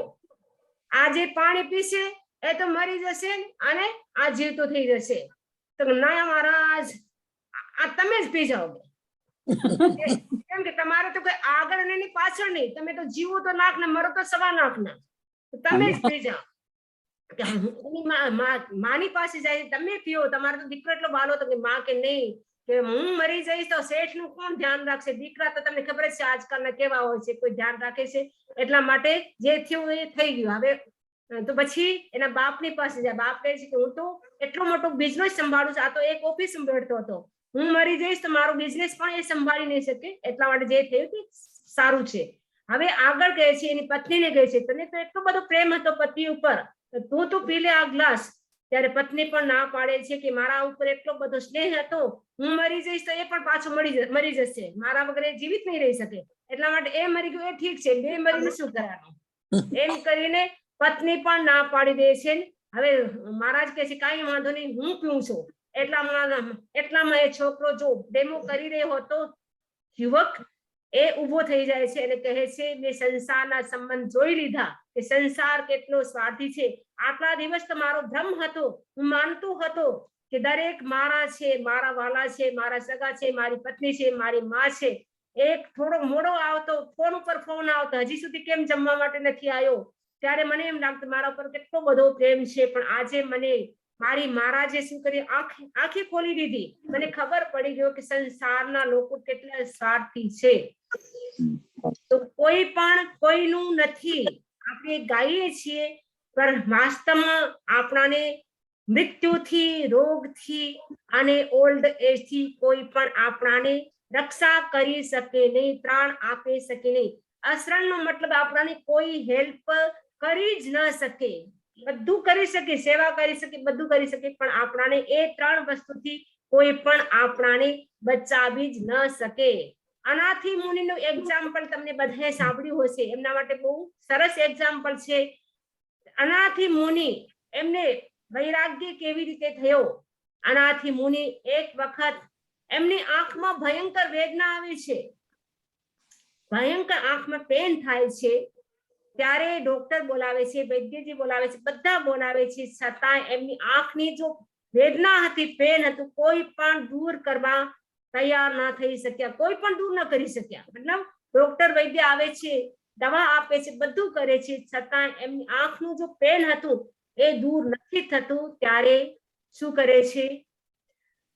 આ જે પાણી પીશે એ તો મરી જશે અને આ જીવતો થઈ જશે. તો ના મહારાજ, આ તમે જ પી જાઓ. કેમ કે તમારે તો કોઈ આગળ નહીં, પાછળ નહીં, તમે તો જીવો તો લાખ ને મરો તો 1.25 લાખના. તમે જ પી જાઓ. માની પાસે જાય, તમે પીઓ. તમારો તો દીકરો એટલો બાલો હતો કે માં કે નહીં, કે હું મરી જઈશ તો શેઠ નું કોણ ધ્યાન રાખશે. દીકરા તો તમને ખબર જ છે આજકાલના કેવા હોય છે, કોઈ ધ્યાન રાખે છે. એટલા માટે જે થયું એ થઈ ગયું. હવે તો પછી એના બાપની પાસે જાય. બાપ કહે છે કે હું તો એટલો મોટો બિઝનેસ સંભાળું છું, આ તો એક ઓફિસ સંભાળતો હતો, હું મરી જઈશ તો મારો બિઝનેસ પણ એ સંભાળી નહીં શકે. એટલા માટે જે થયું તે સારું છે. હવે આગળ કહે છે, એની પત્નીને કહે છે તને તો એટલો બધો પ્રેમ હતો પતિ ઉપર, તું તો પી લે આ ગ્લાસ. ત્યારે પત્ની પણ ના પાડે છે કે મારા ઉપર એટલો બધો સ્નેહ હતો, હું મરી જઈશ તો એ પણ પાછો મરી જશે, મારા વગર એ જીવિત નહીં રહી શકે. એટલા માટે એ મરી ગયું એ ઠીક છે, બે મરીને શું કરવાનું. એમ કરીને પત્ની પણ ના પાડી દે છે. હવે મહારાજ કહે છે કાંઈ વાંધો નહીં, હું પીઉં છું. એટલામાં એ છોકરો જો ડેમો કરી રહ્યો હતો, યુવક, એ ઉભો થઈ જાય છે અને કહે છે મેં સંસારના સંબંધ જોઈ લીધા કે સંસાર કેટલો સ્વાર્થી છે. આટલા દિવસ તો મારો ભ્રમ હતો, હું માનતો હતો કે દરેક મારા છે, મારા વાલા છે, મારા સગા છે, મારી પત્ની છે, મારી માં છે. એક થોડો મોડો આવતો, ફોન ઉપર ફોન આવતો, હજી સુધી કેમ જમવા માટે નથી આવ્યો. ત્યારે મને એમ લાગતું મારા ઉપર કેટલો બધો પ્રેમ છે, પણ આજે મને મારી મહારાજે શું કરી, આંખે ખોલી દીધી. મને ખબર પડી ગયો કે સંસારના લોકો કેટલા સ્વાર્થી છે. તો કોઈ પણ કોઈનું નથી. આપણે ગાઈએ છીએ પણ વાસ્તવમાં આપણાને મૃત્યુથી, રોગથી અને ઓલ્ડ એજ થી કોઈ પણ આપણાને રક્ષા કરી શકે નહીં, ત્રાણ આપી શકે નહીં. અશરણનો મતલબ આપણાને કોઈ હેલ્પ કરી જ ન શકે. બધું કરી શકે, સેવા કરી શકે, બધું કરી શકે, પણ આપણાને એ 3 વસ્તુથી કોઈ પણ આપણાને બચાવી જ ન શકે. અનાથી મુનિનું એક્ઝામ્પલ તમને બધાએ સાંભળ્યું હશે, એમના માટે બહુ સરસ એક્ઝામ્પલ છે. અનાથી મુનિ, એમને વૈરાગ્ય કેવી રીતે થયો. અનાથી મુનિ એક વખત એમની આંખમાં ભયંકર વેદના આવી છે, ભયંકર આંખમાં પેન થાય છે. ત્યારે ડોક્ટર બોલાવે છે, વૈદ્યજી બોલાવે છે, બધા બોલાવે છે, છતાં એમની આંખની જો વેદના હતી, પેન હતું, કોઈ પણ દૂર કરવા તૈયાર ના થઈ શક્યા, કોઈ પણ દૂર ન કરી શક્યા. મતલબ ડોક્ટર વૈદ્ય આવે છે, દવા આપે છે, બધું કરે છે, છતાં એમની આંખનું જો પેન હતું એ દૂર નથી થતું. ત્યારે શું કરે છે?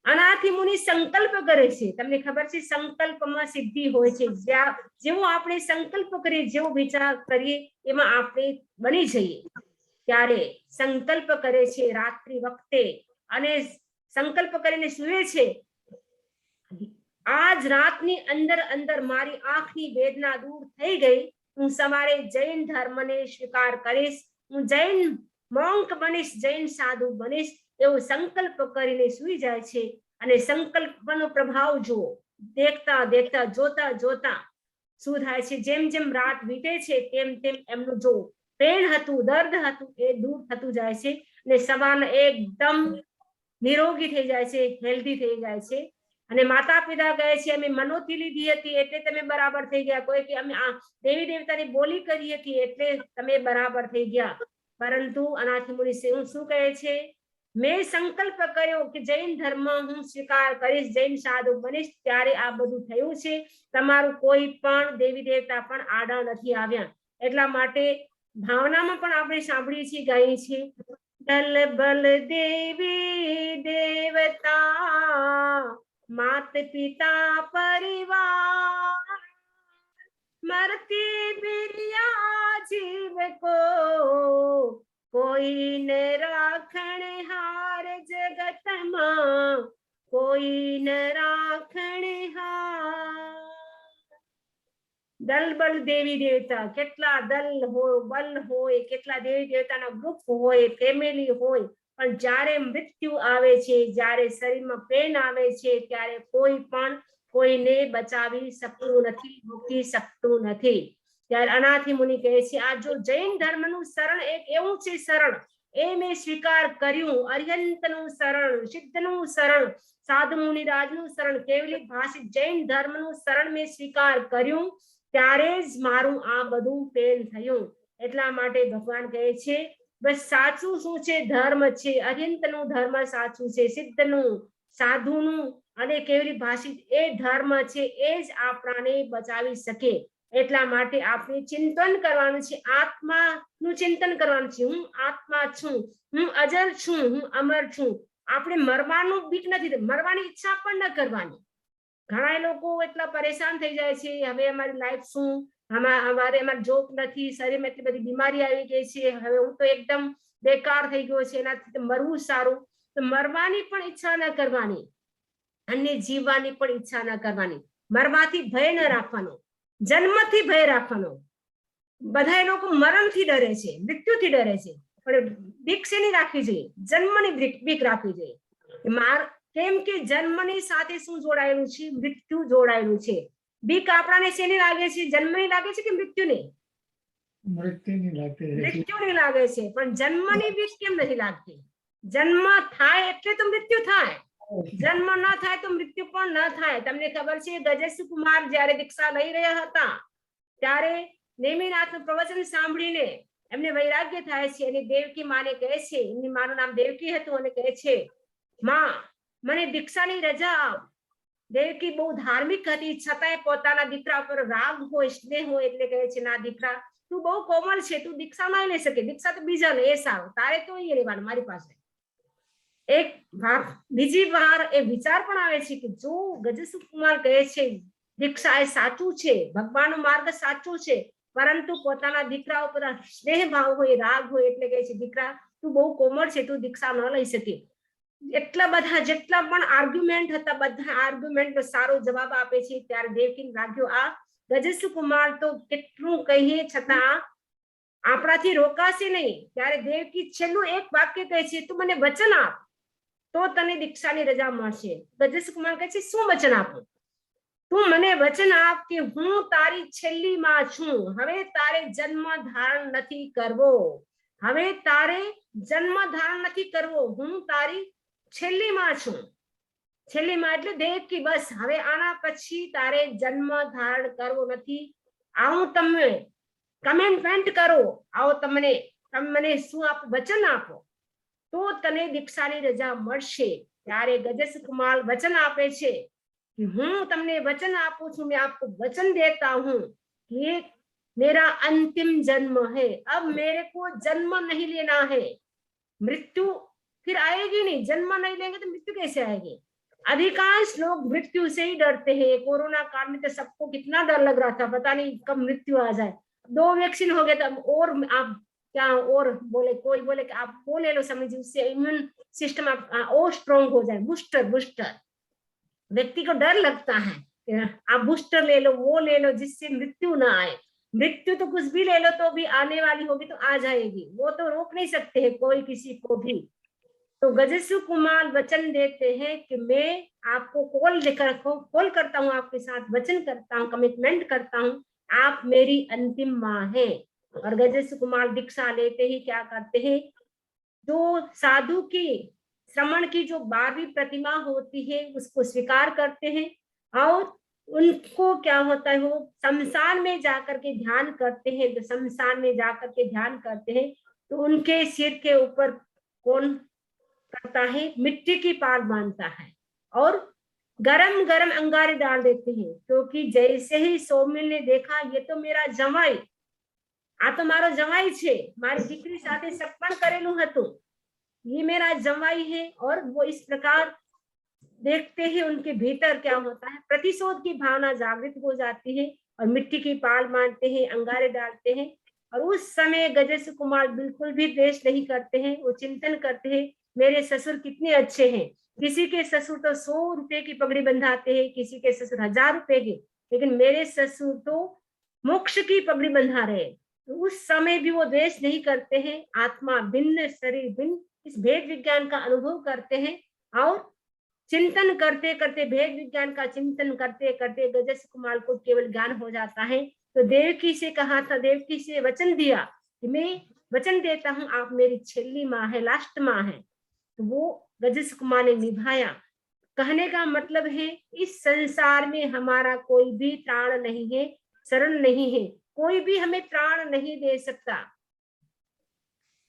અનાથી મુનિ સંકલ્પ કરે છે. તમને ખબર છે સંકલ્પમાં સિદ્ધિ હોય છે. જેવો આપણે સંકલ્પ કરીએ, જેવો વિચાર કરીએ એમાં આપણે બની જઈએ. ત્યારે સંકલ્પ કરે છે રાત્રિ વખતે અને સંકલ્પ કરીને સૂવે છે, આજ રાતની અંદર અંદર મારી આંખની વેદના દૂર થઈ ગઈ, હું સવારે જૈન ધર્મને સ્વીકાર કરીશ, હું જૈન મોંક બનીશ, જૈન સાધુ બનીશ, એવો સંકલ્પ કરીને સૂઈ જાય છે. અને સંકલ્પનો પ્રભાવ જુઓ, દેખતા દેખતા જોતા જોતા શું થાય છે? જેમ જેમ રાત વીતે છે તેમ તેમ એમનું જો પેન હતું, દર્દ હતું, એ દૂર થતું જાય છે અને સવારના એકદમ નિરોગી થઈ જાય છે, હેલ્ધી થઈ જાય છે. અને માતા પિતા કહે છે અમે મનોથી લીધી હતી એટલે તમે બરાબર થઈ ગયા, કોઈ કે અમે દેવી દેવતાની બોલી કરી હતી એટલે તમે બરાબર થઈ ગયા. પરંતુ અનાથી મુનિ શું કહે છે? મેં સંકલ્પ કર્યો કે જૈન ધર્મ હું સ્વીકાર કરીશ, જૈન સાધુ બનીશ, ત્યારે આ બધું થયું છે. તમારું કોઈ પણ દેવી દેવતા પણ આડા નથી આવ્યા. એટલા માટે ભાવનામાં પણ આપણે સાંભળીએ છીએ, ગાઈએ છીએ, દલ બલ દેવી દેવતા માત પિતા પરિવાર મરતી બિરિયા જીવ કો કોઈ ન રાખણ હાર જગતમાં, કોઈ ન રાખણ હાર. દલ બલ દેવી દેવતા, કેટલા દલ હોય, બલ હોય, કેટલા દેવી દેવતાના ગ્રુપ હોય, ફેમિલી હોય, પણ જ્યારે મૃત્યુ આવે છે, જ્યારે શરીરમાં પેન આવે છે, ત્યારે કોઈ પણ કોઈને બચાવી શકતું નથી, રોકી શકતું નથી. ત્યારે અનાથી મુનિ કહે છે આ જો જૈન ધર્મનું શરણ એક એવું છે શરણ, એ મેં સ્વીકાર કર્યું. અર્યંતનું શરણ, સિદ્ધનું શરણ, સાધુ મુનિરાજનું શરણ, કેવલી ભાષિત જૈન ધર્મનું શરણ મેં સ્વીકાર કર્યું, ત્યારે જ મારું આ બધું પેન થયું. એટલા માટે ભગવાન કહે છે બસ સાચું શું છે? ધર્મ છે, અર્યંતનું ધર્મ સાચું છે, સિદ્ધનું, સાધુનું અને કેવલી ભાષિત એ ધર્મ છે, એ જ આપણાને બચાવી શકે. એટલા માટે આપણે ચિંતન કરવાનું છે, આત્માનું ચિંતન કરવાનું છે. હું આત્મા છું, હું અજર છું, હું અમર છું. આપણે મરવાનું બીક નથી, મરવાની ઈચ્છા પણ ન કરવાની. ઘણા લોકો એટલા પરેશાન થઈ જાય છે, હવે અમારી લાઈફ શું, અમારે જોબ નથી, શરીરમાં એટલી બધી બીમારી આવી ગઈ છે, હવે હું તો એકદમ બેકાર થઈ ગયો છે, એનાથી મરવું સારું. તો મરવાની પણ ઈચ્છા ન કરવાની અને જીવવાની પણ ઈચ્છા ન કરવાની. મરવાથી ભય ન રાખવાનો, જન્મથી ભય રાખવાનો. બધા લોકો મરણથી ડરે છે, મૃત્યુથી ડરે છે, પણ બીક શેની રાખવી જોઈએ? જન્મની બીક રાખવી જોઈએ. કેમ કે જન્મની સાથે શું જોડાયેલું છે? મૃત્યુ જોડાયેલું છે. બીક આપણાને શેની લાગે છે? જન્મની લાગે છે કે મૃત્યુની? મૃત્યુની લાગે છે. પણ જન્મની બીક કેમ નથી લાગતી? જન્મ થાય એટલે તો મૃત્યુ થાય, જન્મ ન થાય તો મૃત્યુ પણ ન થાય. તમને ખબર છે ગજેશ કુમાર જયારે દીક્ષા લઈ રહ્યા હતા ત્યારે નેમિનાથનું પ્રવચન સાંભળીને એમને વૈરાગ્ય થાય છે અને દેવકી માને કહે છે, એમની માનું નામ દેવકી હતું, અને કહે છે માં મને દીક્ષાની રજા આપ. દેવકી બહુ ધાર્મિક હતી, છતાંય પોતાના દીકરા ઉપર રાગ હોય, સ્નેહ હોય, એટલે કહે છે ના દીકરા તું બહુ કોમળ છે, તું દીક્ષા ના લઈ શકે, દીક્ષા તો બીજા લે એ સારું, તારે તો અહીંયા રહેવાનું મારી પાસે. એક બીજી વાર એ વિચાર પણ આવે છે કે જો ગજેશ કુમાર કહે છે દીક્ષા એ સાચું છે, ભગવાનનો માર્ગ સાચું છે, પરંતુ પોતાના દીકરા ઉપર સ્નેહ ભાવ હોય, રાગ હોય, એટલે કહે છે દીકરા તું બહુ કોમળ છે, તું દીક્ષા ન લઈ શકે. એટલા બધા જેટલા પણ આર્ગ્યુમેન્ટ હતા, બધા આર્ગ્યુમેન્ટ સારો જવાબ આપે છે. ત્યારે દેવકીને લાગ્યો આ ગજેશ કુમાર તો કેટલું કહીએ છતાં આપણાથી રોકાશે નહીં. ત્યારે દેવકી છેલ્લું એક વાક્ય કહે છે તું મને વચન આપ તો તને દીક્ષાની રજા મળશે. ગજેશ કુમાર કહે છે શું વચન આપું? તું મને વચન આપ કે હું તારી છેલ્લી માં છું, હવે તારે જન્મ ધારણ નથી કરવો, હવે તારે જન્મ ધારણ નથી કરવો, હું તારી છેલ્લી માં છું. છેલ્લી માં એટલે દેવકી બસ હવે આના પછી તારે જન્મ ધારણ કરવો નથી. આવું તમે કમેન્ટમેન્ટ કરો, આવો તમે મને શું આપો? વચન આપો તો તને દીક્ષાની રજા મળશે. ત્યારે ગજેશ કુમાર વચન આપે છે कि हूँ तमने वचन आपू छू, मैं आपको वचन देता हूँ कि ये मेरा अंतिम जन्म है, अब मेरे को जन्म नहीं लेना है। मृत्यु फिर आएगी नहीं, जन्म नहीं लेंगे तो मृत्यु कैसे आएगी। अधिकांश लोग मृत्यु से ही डरते हैं। कोरोना काल में तो सबको कितना डर लग रहा था, पता नहीं कब मृत्यु आ जाए। 2 वैक्सीन हो गए, तब और आप क्या और बोले, कोई बोले कि आप वो ले लो समझिए, उससे इम्यून सिस्टम आप और स्ट्रॉन्ग हो जाए। बूस्टर बूस्टर व्यक्ति को डर लगता है, आप बूस्टर ले लो, वो ले लो, जिससे मृत्यु ना आए। मृत्यु तो कुछ भी ले लो तो भी आने वाली होगी, तो आ जाएगी, वो तो रोक नहीं सकते हैं कोई किसी को भी। तो गजेश्वर कुमार वचन देते हैं कि मैं आपको कॉल करता हूँ, आपके साथ वचन करता हूँ, कमिटमेंट करता हूँ, आप मेरी अंतिम माँ है। और गजेश्वर कुमार दीक्षा लेते ही क्या करते हैं, जो साधु की श्रमण की जो 12वीं प्रतिमा होती है उसको स्वीकार करते हैं, और उनको क्या होता है, वो शमशान में जाकर के ध्यान करते हैं। तो शमशान में जाकर के ध्यान करते हैं तो उनके सिर के ऊपर कौन करता है, मिट्टी की पाल बांधता है और गरम गरम अंगारे डाल देते हैं। क्योंकि जैसे ही सौमिल ने देखा, ये तो मेरा जमाई, आ तो मारो जमाई छे, मारी दीकरी साथे सपन करेलू हतुं, ये मेरा जमाई है। और वो इस प्रकार देखते ही उनके भीतर क्या होता है, प्रतिशोध की भावना जागृत हो जाती है और मिट्टी की पाल बांधते हैं, अंगारे डालते हैं। और उस समय गजेश्वर कुमार बिल्कुल भी द्वेष नहीं करते हैं, वो चिंतन करते हैं मेरे ससुर कितने अच्छे हैं। किसी के ससुर तो 100 रुपए की पगड़ी बंधाते हैं, किसी के ससुर 1000 रुपए की, लेकिन मेरे ससुर तो मोक्ष की पगड़ी बंधा रहे। तो उस समय भी वो द्वेष नहीं करते हैं, आत्मा भिन्न शरीर भिन्न, इस भेद विज्ञान का अनुभव करते हैं। और चिंतन करते करते, भेद विज्ञान का चिंतन करते करते गजेश्वर कुमार को केवल ज्ञान हो जाता है। तो देवकी से कहा था, देवकी से वचन दिया कि मैं वचन देता हूँ, आप मेरी छेली माँ है, लास्ट माँ है। तो वो गजेश्वर कुमार ने निभाया। कहने का मतलब है, इस संसार में हमारा कोई भी प्राण नहीं है, शरण नहीं है, कोई भी हमें प्राण नहीं दे सकता।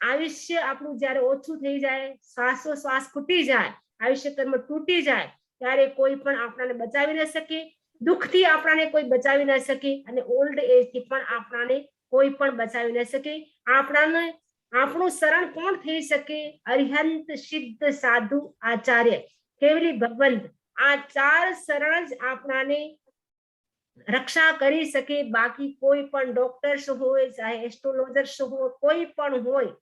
आयुष्य આપણું જ્યારે ઓછું થઈ જાય, શ્વાસોશ્વાસ ખૂટી જાય, આયુષ્ય કર્મ તૂટી જાય, ત્યારે કોઈ પણ આપણાને બચાવી ન શકે, દુઃખથી આપણાને કોઈ બચાવી ન શકે, અને ઓલ્ડ એજથી પણ આપણાને કોઈ પણ બચાવી ન શકે। આપણાને આપણું શરણ કોણ થઈ શકે? અરિહંત, સિદ્ધ, સાધુ, આચાર્ય, કેવલી ભગવંત, આ 4 શરણ જ આપણાને રક્ષા કરી શકે। બાકી કોઈ પણ ડોક્ટર્સ હોય, ચાહે એસ્ટ્રોલોજર્સ હોય, કોઈ પણ હોય,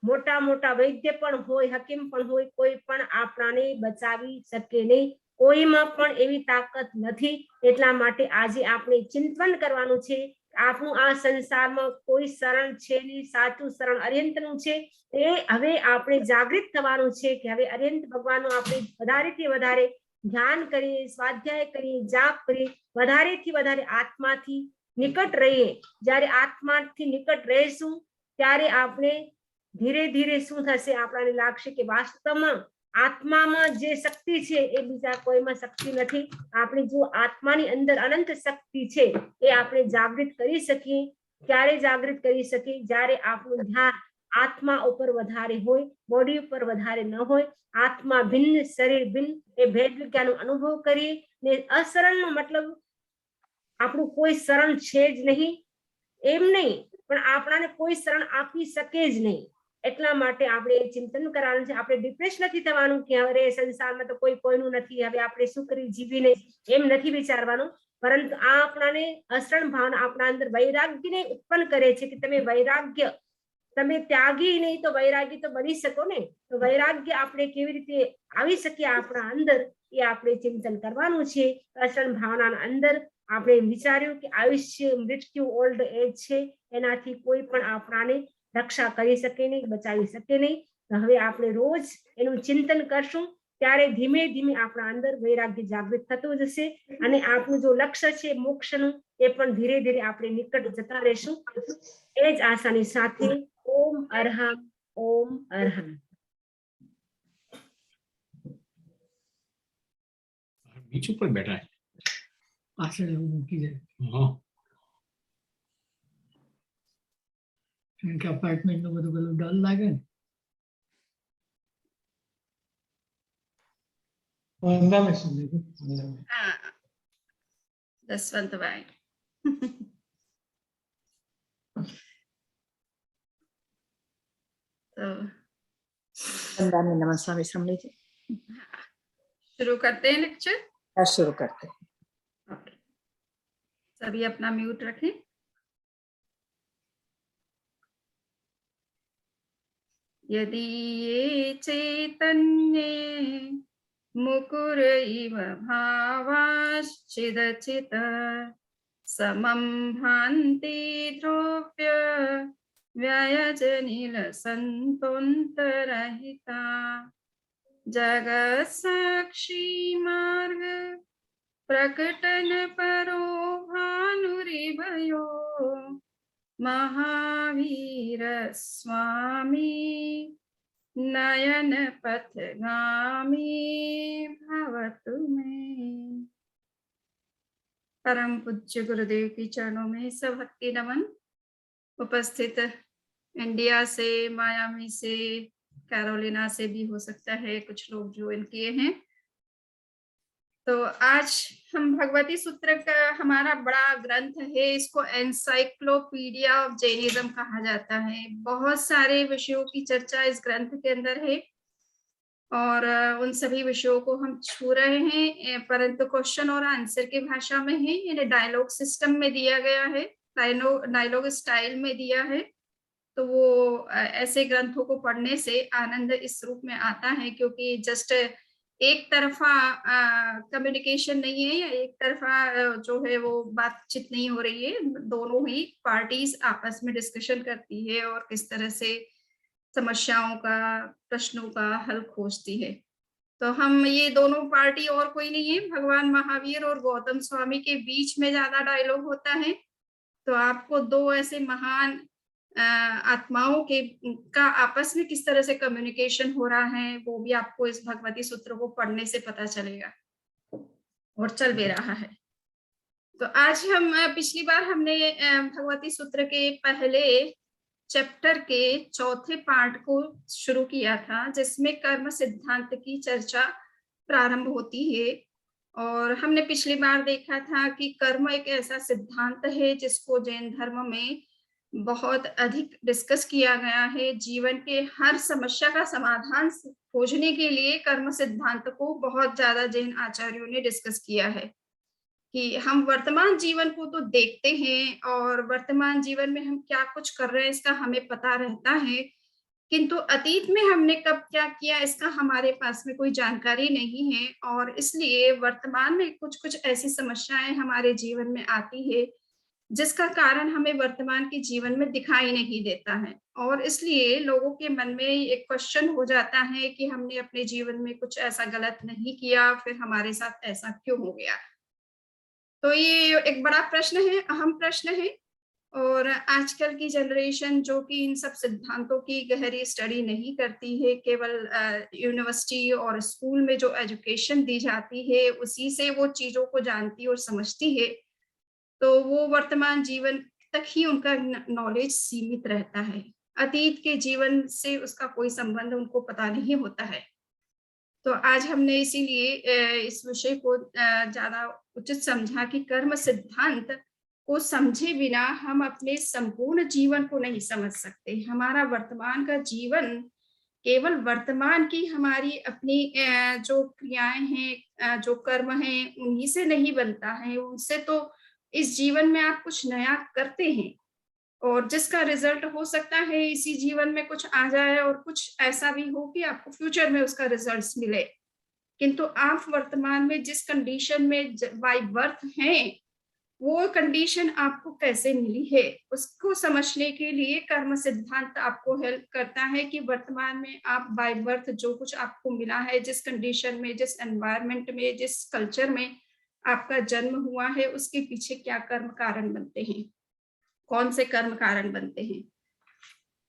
મોટા મોટા વૈદ્ય પણ હોય, હકીમ પણ હોય, કોઈ પણ આપણાને બચાવી શકે નહીં। કોઈમાં પણ એવી તાકાત નથી। એટલા માટે આજે આપણે ચિંતન કરવાનું છે, આપણું આ સંસારમાં કોઈ શરણ છે નહીં, સાચું શરણ અરિહંતનું છે। એ હવે આપણે જાગૃત થવાનું છે કે હવે અરિહંત ભગવાનનું આપણે વધારેથી વધારે ध्यान करिए, स्वाध्याय करिए, जाप करिए, વધારેથી વધારે આત્માથી નિકટ રહીએ। જ્યારે આત્માથી નિકટ રહીશું ત્યારે આપણે ધીરે ધીરે શું થશે, આપણાને લાગશે કે વાસ્તવમાં આત્મામાં જે શક્તિ છે એ બીજા કોઈમાં શક્તિ નથી। આપણી જો આત્માની અંદર અનંત શક્તિ છે એ આપણે જાગૃત કરી શકીએ। ક્યારે જાગૃત કરી શકીએ? જ્યારે આપણું ધ્યાન આત્મા ઉપર વધારે હોય, બોડી ઉપર વધારે ન હોય, આત્મા ભિન્ન શરીર ભિન્ન, એ ભેદ વિજ્ઞાનનો અનુભવ કરીએ ને અશરણનો મતલબ આપણું કોઈ શરણ છે જ નહીં એમ નહીં, પણ આપણાને કોઈ શરણ આપી શકે જ નહીં। એટલા માટે આપણે ચિંતન કરવાનું છે। આપણે ડિપ્રેસ નથી થવાનું કે અરે સંસારમાં તો કોઈ કોઈનું નથી, હવે આપણે શું કરી જીવીને, એમ નથી વિચારવાનું। પરંતુ આ આપણાને અશરણ ભાવના આપણા અંદર વૈરાગ્યને ઉત્પન્ન કરે છે કે તમે વૈરાગ્ય, તમે ત્યાગી નહીં તો વૈરાગી તો બની શકો ને। તો વૈરાગ્ય આપણે કેવી રીતે આવી શકે આપણા અંદર, એ આપણે ચિંતન કરવાનું છે। અસરણ ભાવનાના અંદર આપણે વિચાર્યું કે આયુષ્ય, મૃત્યુ, ઓલ્ડ એજ છે, એનાથી કોઈ પણ આપણાને રક્ષા કરી શકે નહીં, બચાવી શકે નહીં। તો હવે આપણે રોજ એનું ચિંતન કરશું, ત્યારે ધીમે ધીમે આપણા અંદર વૈરાગ્ય જાગૃત થતું જશે અને આપણું જો લક્ષ્ય છે મોક્ષનું, એ પણ ધીરે ધીરે આપણે નિકટ જતા રહેશું। એ જ આશાની સાથે ओम अरहम, ओम अरहम। बीच ऊपर बैठा है। પાછળ એવું મૂકી જાય, हाँ કારણ કે અપાર્ટમેન્ટનું બધું પેલું ડર લાગે ને। वंदा में सुन लीजिए, वंदा में। हाँ, जसवंत भाई। तो वंदा में नमः स्वामी सुन लीजिए। शुरू करते हैं लेक्चर। शुरू करते हैं। ओके, सभी अपना म्यूट रखें। यदि ये चैतन्ये मुकुर इव भावाश्चिदचित समं भान्ति द्रव्य व्ययजनिल संतोन्तरहिता जगत् साक्षी मार्ग प्रकटन परो भानुरिभयो महावीर स्वामी नयन पथगामी भवतु मे। परम पूज्य गुरुदेव की चरणों में सभक्ति नमन। उपस्थित इंडिया से, मायामी से, कैरोलिना से भी हो सकता है कुछ लोग ज्वाइन किए हैं। तो आज हम भगवती सूत्र का हमारा बड़ा ग्रंथ है, इसको एनसाइक्लोपीडिया ऑफ जैनिज्म कहा जाता है। बहुत सारे विषयों की चर्चा इस ग्रंथ के अंदर है और उन सभी विषयों को हम छू रहे हैं, परंतु क्वेश्चन और आंसर की भाषा में है। इन्हें डायलॉग सिस्टम में दिया गया है, डायलॉग स्टाइल में दिया है। तो वो ऐसे ग्रंथों को पढ़ने से आनंद इस रूप में आता है, क्योंकि जस्ट एक तरफा कम्युनिकेशन नहीं है या एक तरफा जो है वो बातचीत नहीं हो रही है। दोनों ही पार्टीज आपस में डिस्कशन करती है और किस तरह से समस्याओं का, प्रश्नों का हल खोजती है। तो हम ये दोनों पार्टी और कोई नहीं है, भगवान महावीर और गौतम स्वामी के बीच में ज्यादा डायलॉग होता है। तो आपको दो ऐसे महान आत्माओं के का आपस में किस तरह से कम्युनिकेशन हो रहा है वो भी आपको इस भगवती सूत्र को पढ़ने से पता चलेगा और चल भी रहा है। तो आज हम पिछली बार हमने भगवती सूत्र के पहले चैप्टर के चौथे पार्ट को शुरू किया था, जिसमें कर्म सिद्धांत की चर्चा प्रारंभ होती है। और हमने पिछली बार देखा था कि कर्म एक ऐसा सिद्धांत है जिसको जैन धर्म में बहुत अधिक डिस्कस किया गया है। जीवन के हर समस्या का समाधान खोजने के लिए कर्म सिद्धांत को बहुत ज्यादा जैन आचार्यों ने डिस्कस किया है कि हम वर्तमान जीवन को तो देखते हैं और वर्तमान जीवन में हम क्या कुछ कर रहे हैं इसका हमें पता रहता है, किंतु अतीत में हमने कब क्या किया इसका हमारे पास में कोई जानकारी नहीं है। और इसलिए वर्तमान में कुछ कुछ ऐसी समस्याएं हमारे जीवन में आती है जिसका कारण हमें वर्तमान के जीवन में दिखाई नहीं देता है। और इसलिए लोगों के मन में एक क्वेश्चन हो जाता है कि हमने अपने जीवन में कुछ ऐसा गलत नहीं किया, फिर हमारे साथ ऐसा क्यों हो गया। तो ये एक बड़ा प्रश्न है, अहम प्रश्न है। और आजकल की जनरेशन जो कि इन सब सिद्धांतों की गहरी स्टडी नहीं करती है, केवल यूनिवर्सिटी और स्कूल में जो एजुकेशन दी जाती है उसी से वो चीजों को जानती और समझती है, तो वो वर्तमान जीवन तक ही उनका नॉलेज सीमित रहता है। अतीत के जीवन से उसका कोई संबंध उनको पता नहीं होता है। तो आज हमने इसीलिए इस विषय को ज्यादा उचित समझा कि कर्म सिद्धांत को समझे बिना हम अपने संपूर्ण जीवन को नहीं समझ सकते। हमारा वर्तमान का जीवन केवल वर्तमान की हमारी अपनी जो क्रियाएं हैं, जो कर्म हैं, उन्हीं से नहीं बनता है। उनसे तो इस जीवन में आप कुछ नया करते हैं और जिसका रिजल्ट हो सकता है इसी जीवन में कुछ आ जाए और कुछ ऐसा भी हो कि आपको फ्यूचर में उसका रिजल्ट्स मिले। किंतु आप वर्तमान में जिस कंडीशन में बाय बर्थ हैं, वो कंडीशन आपको कैसे मिली है उसको समझने के लिए कर्म सिद्धांत आपको हेल्प करता है कि वर्तमान में आप बाय बर्थ जो कुछ आपको मिला है, जिस कंडीशन में, जिस एनवायरनमेंट में, जिस कल्चर में आपका जन्म हुआ है, उसके पीछे क्या कर्म कारण बनते हैं, कौन से कर्म कारण बनते हैं।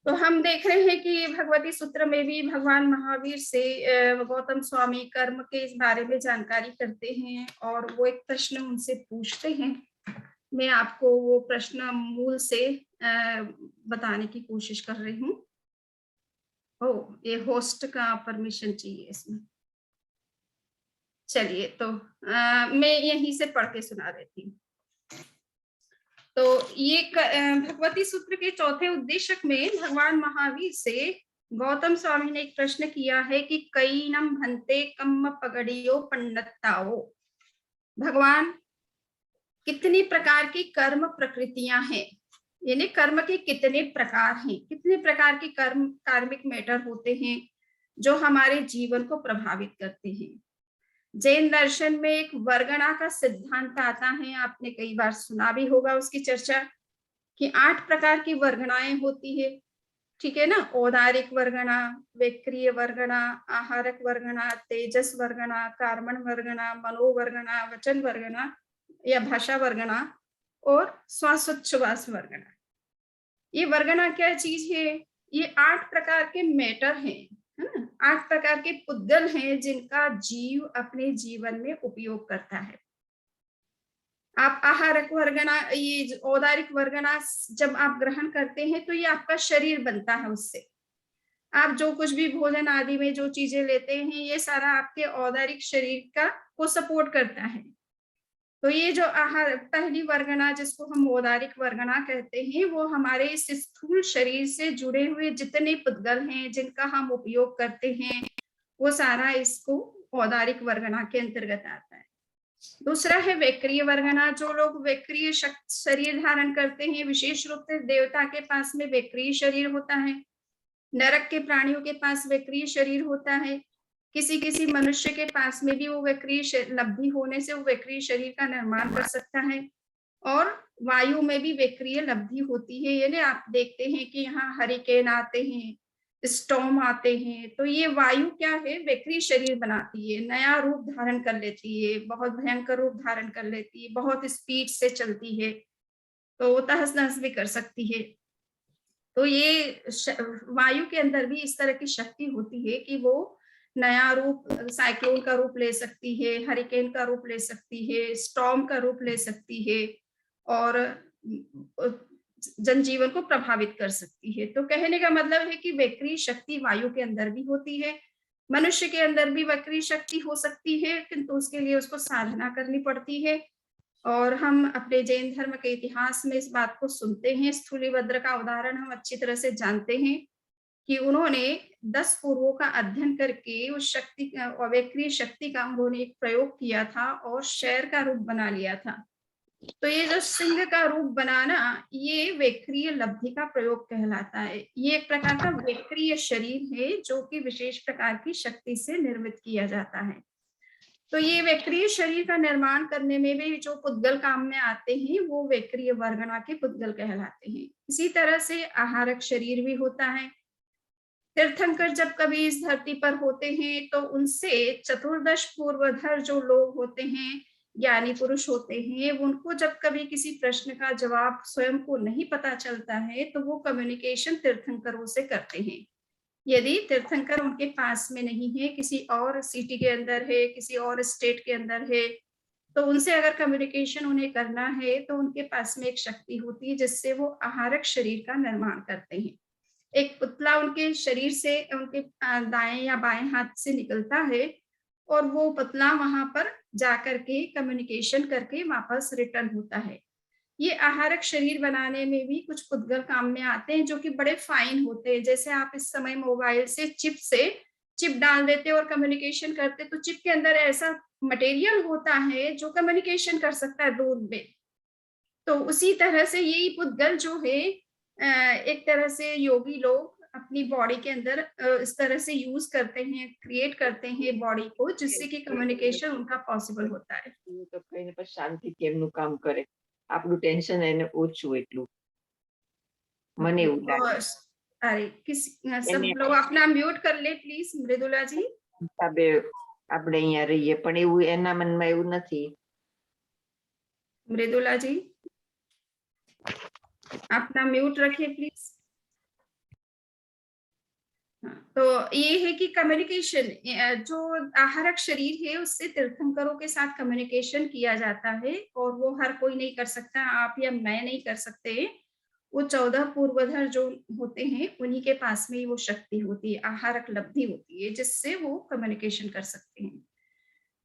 तो हम देख रहे हैं कि भगवती सूत्र में भी भगवान महावीर से गौतम स्वामी कर्म के इस बारे में जानकारी करते हैं और वो एक प्रश्न उनसे पूछते हैं। मैं आपको वो प्रश्न मूल से बताने की कोशिश कर रही हूँ। ये होस्ट का परमिशन चाहिए इसमें। चलिए तो मैं यहीं से पढ़ के सुना देती हूँ। तो ये भगवती सूत्र के चौथे उद्देशक में भगवान महावीर से गौतम स्वामी ने एक प्रश्न किया है कि कई नम भंते कम्म पगड़ियो पंडिताओ। भगवान, कितनी प्रकार की कर्म प्रकृतियां हैं, यानी कर्म के कितने प्रकार हैं, कितने प्रकार के कर्म कार्मिक मैटर होते हैं जो हमारे जीवन को प्रभावित करते हैं। जैन दर्शन में एक वर्गणा का सिद्धांत आता है, आपने कई बार सुना भी होगा उसकी चर्चा, कि 8 प्रकार की वर्गणाएं होती है, ठीक है ना। औदारिक वर्गणा, वैक्रिय वर्गणा, आहारक वर्गणा, तेजस वर्गणा, कार्मण वर्गणा, मनोवर्गणा, वचन वर्गणा या भाषा वर्गणा और श्वासोच्छ्वास वर्गणा। ये वर्गणा क्या चीज है? ये 8 प्रकार के मैटर हैं, है ना, 8 प्रकार के पुद्गल हैं जिनका जीव अपने जीवन में उपयोग करता है। आप आहारक वर्गणा, ये औदारिक वर्गणा जब आप ग्रहण करते हैं तो ये आपका शरीर बनता है, उससे आप जो कुछ भी भोजन आदि में जो चीजें लेते हैं ये सारा आपके औदारिक शरीर का को सपोर्ट करता है। तो ये जो आहार पहली वर्गणा जिसको हम औदारिक वर्गणा कहते हैं, वो हमारे इस स्थूल शरीर से जुड़े हुए जितने पुद्गल हैं जिनका हम उपयोग करते हैं, वो सारा इसको औदारिक वर्गणा के अंतर्गत आता है। दूसरा है वैक्रिय वर्गणा। जो लोग वैक्रिय शरीर धारण करते हैं, विशेष रूप से देवता के पास में वैक्रिय शरीर होता है, नरक के प्राणियों के पास वैक्रिय शरीर होता है, किसी किसी मनुष्य के पास में भी वो वैक्रिय लब्धि होने से वो वैक्रिय शरीर का निर्माण कर सकता है, और वायु में भी वैक्रिय लब्धि होती है। यानी आप देखते हैं कि यहाँ हरिकेन आते हैं, स्टॉर्म आते हैं, तो ये वायु क्या है, वैक्रिय शरीर बनाती है, नया रूप धारण कर लेती है, बहुत भयंकर रूप धारण कर लेती है, बहुत स्पीड से चलती है, तो तहस नहस भी कर सकती है। तो ये वायु के अंदर भी इस तरह की शक्ति होती है कि वो नया रूप, साइक्लोन का रूप ले सकती है, हरिकेन का रूप ले सकती है, स्टॉर्म का रूप ले सकती है और जनजीवन को प्रभावित कर सकती है। तो कहने का मतलब है कि वैक्रिय शक्ति वायु के अंदर भी होती है, मनुष्य के अंदर भी वैक्रिय शक्ति हो सकती है, किंतु उसके लिए उसको साधना करनी पड़ती है। और हम अपने जैन धर्म के इतिहास में इस बात को सुनते हैं। स्थूलिभद्र का उदाहरण हम अच्छी तरह से जानते हैं कि उन्होंने 10 पूर्वों का अध्ययन करके उस शक्ति वैक्रिय शक्ति का उन्होंने एक प्रयोग किया था और शेर का रूप बना लिया था। तो ये जो सिंह का रूप बनाना, ये वैक्रिय लब्धि का प्रयोग कहलाता है। ये एक प्रकार का वैक्रिय शरीर है जो कि विशेष प्रकार की शक्ति से निर्मित किया जाता है। तो ये वैक्रिय शरीर का निर्माण करने में भी जो पुद्गल काम में आते हैं वो वैक्रिय वर्गणा के पुद्गल कहलाते हैं। इसी तरह से आहारक शरीर भी होता है। तीर्थंकर जब कभी इस धरती पर होते हैं तो उनसे चतुर्दश पूर्वधर जो लोग होते हैं, ज्ञानी पुरुष होते हैं, उनको जब कभी किसी प्रश्न का जवाब स्वयं को नहीं पता चलता है तो वो कम्युनिकेशन तीर्थंकरों से करते हैं। यदि तीर्थंकर उनके पास में नहीं है, किसी और सिटी के अंदर है, किसी और स्टेट के अंदर है, तो उनसे अगर कम्युनिकेशन उन्हें करना है तो उनके पास में एक शक्ति होती है जिससे वो आहारक शरीर का निर्माण करते हैं। एक पुतला उनके शरीर से, उनके दाएं या बाएं हाथ से निकलता है और वो पुतला वहां पर जाकर के कम्युनिकेशन करके वापस रिटर्न होता है। ये आहारक शरीर बनाने में भी कुछ पुद्गल काम में आते हैं जो कि बड़े फाइन होते हैं। जैसे आप इस समय मोबाइल से चिप डाल देते और कम्युनिकेशन करते, तो चिप के अंदर ऐसा मटेरियल होता है जो कम्युनिकेशन कर सकता है दूर में। तो उसी तरह से यही पुद्गल जो है एक तरह से योगी लोग अपनी बॉडी के अंदर इस तरह से यूज करते हैं, क्रिएट करते हैं बॉडी को, जिससे कि कम्युनिकेशन उनका पॉसिबल होता है। તો કઈને પછી શાંતિથી એમનું કામ કરે, આપણું ટેન્શન એને ઓછું એટલું મને એવું લાગે. और अरे सब लोग अपना म्यूट कर ले प्लीज, मृदुला जी। હિસાબે આપણે અહીંયા રહીએ પણ એવું એના મનમાં એવું નથી. मृदुला जी अपना म्यूट रखिए प्लीज। तो ये है कि कम्युनिकेशन, जो आहारक शरीर है उससे तीर्थंकरों के साथ कम्युनिकेशन किया जाता है और वो हर कोई नहीं कर सकता, आप या मैं नहीं कर सकते। वो 14 पूर्वधर जो होते हैं उन्हीं के पास में ही वो शक्ति होती है, आहारक लब्धि होती है जिससे वो कम्युनिकेशन कर सकते हैं।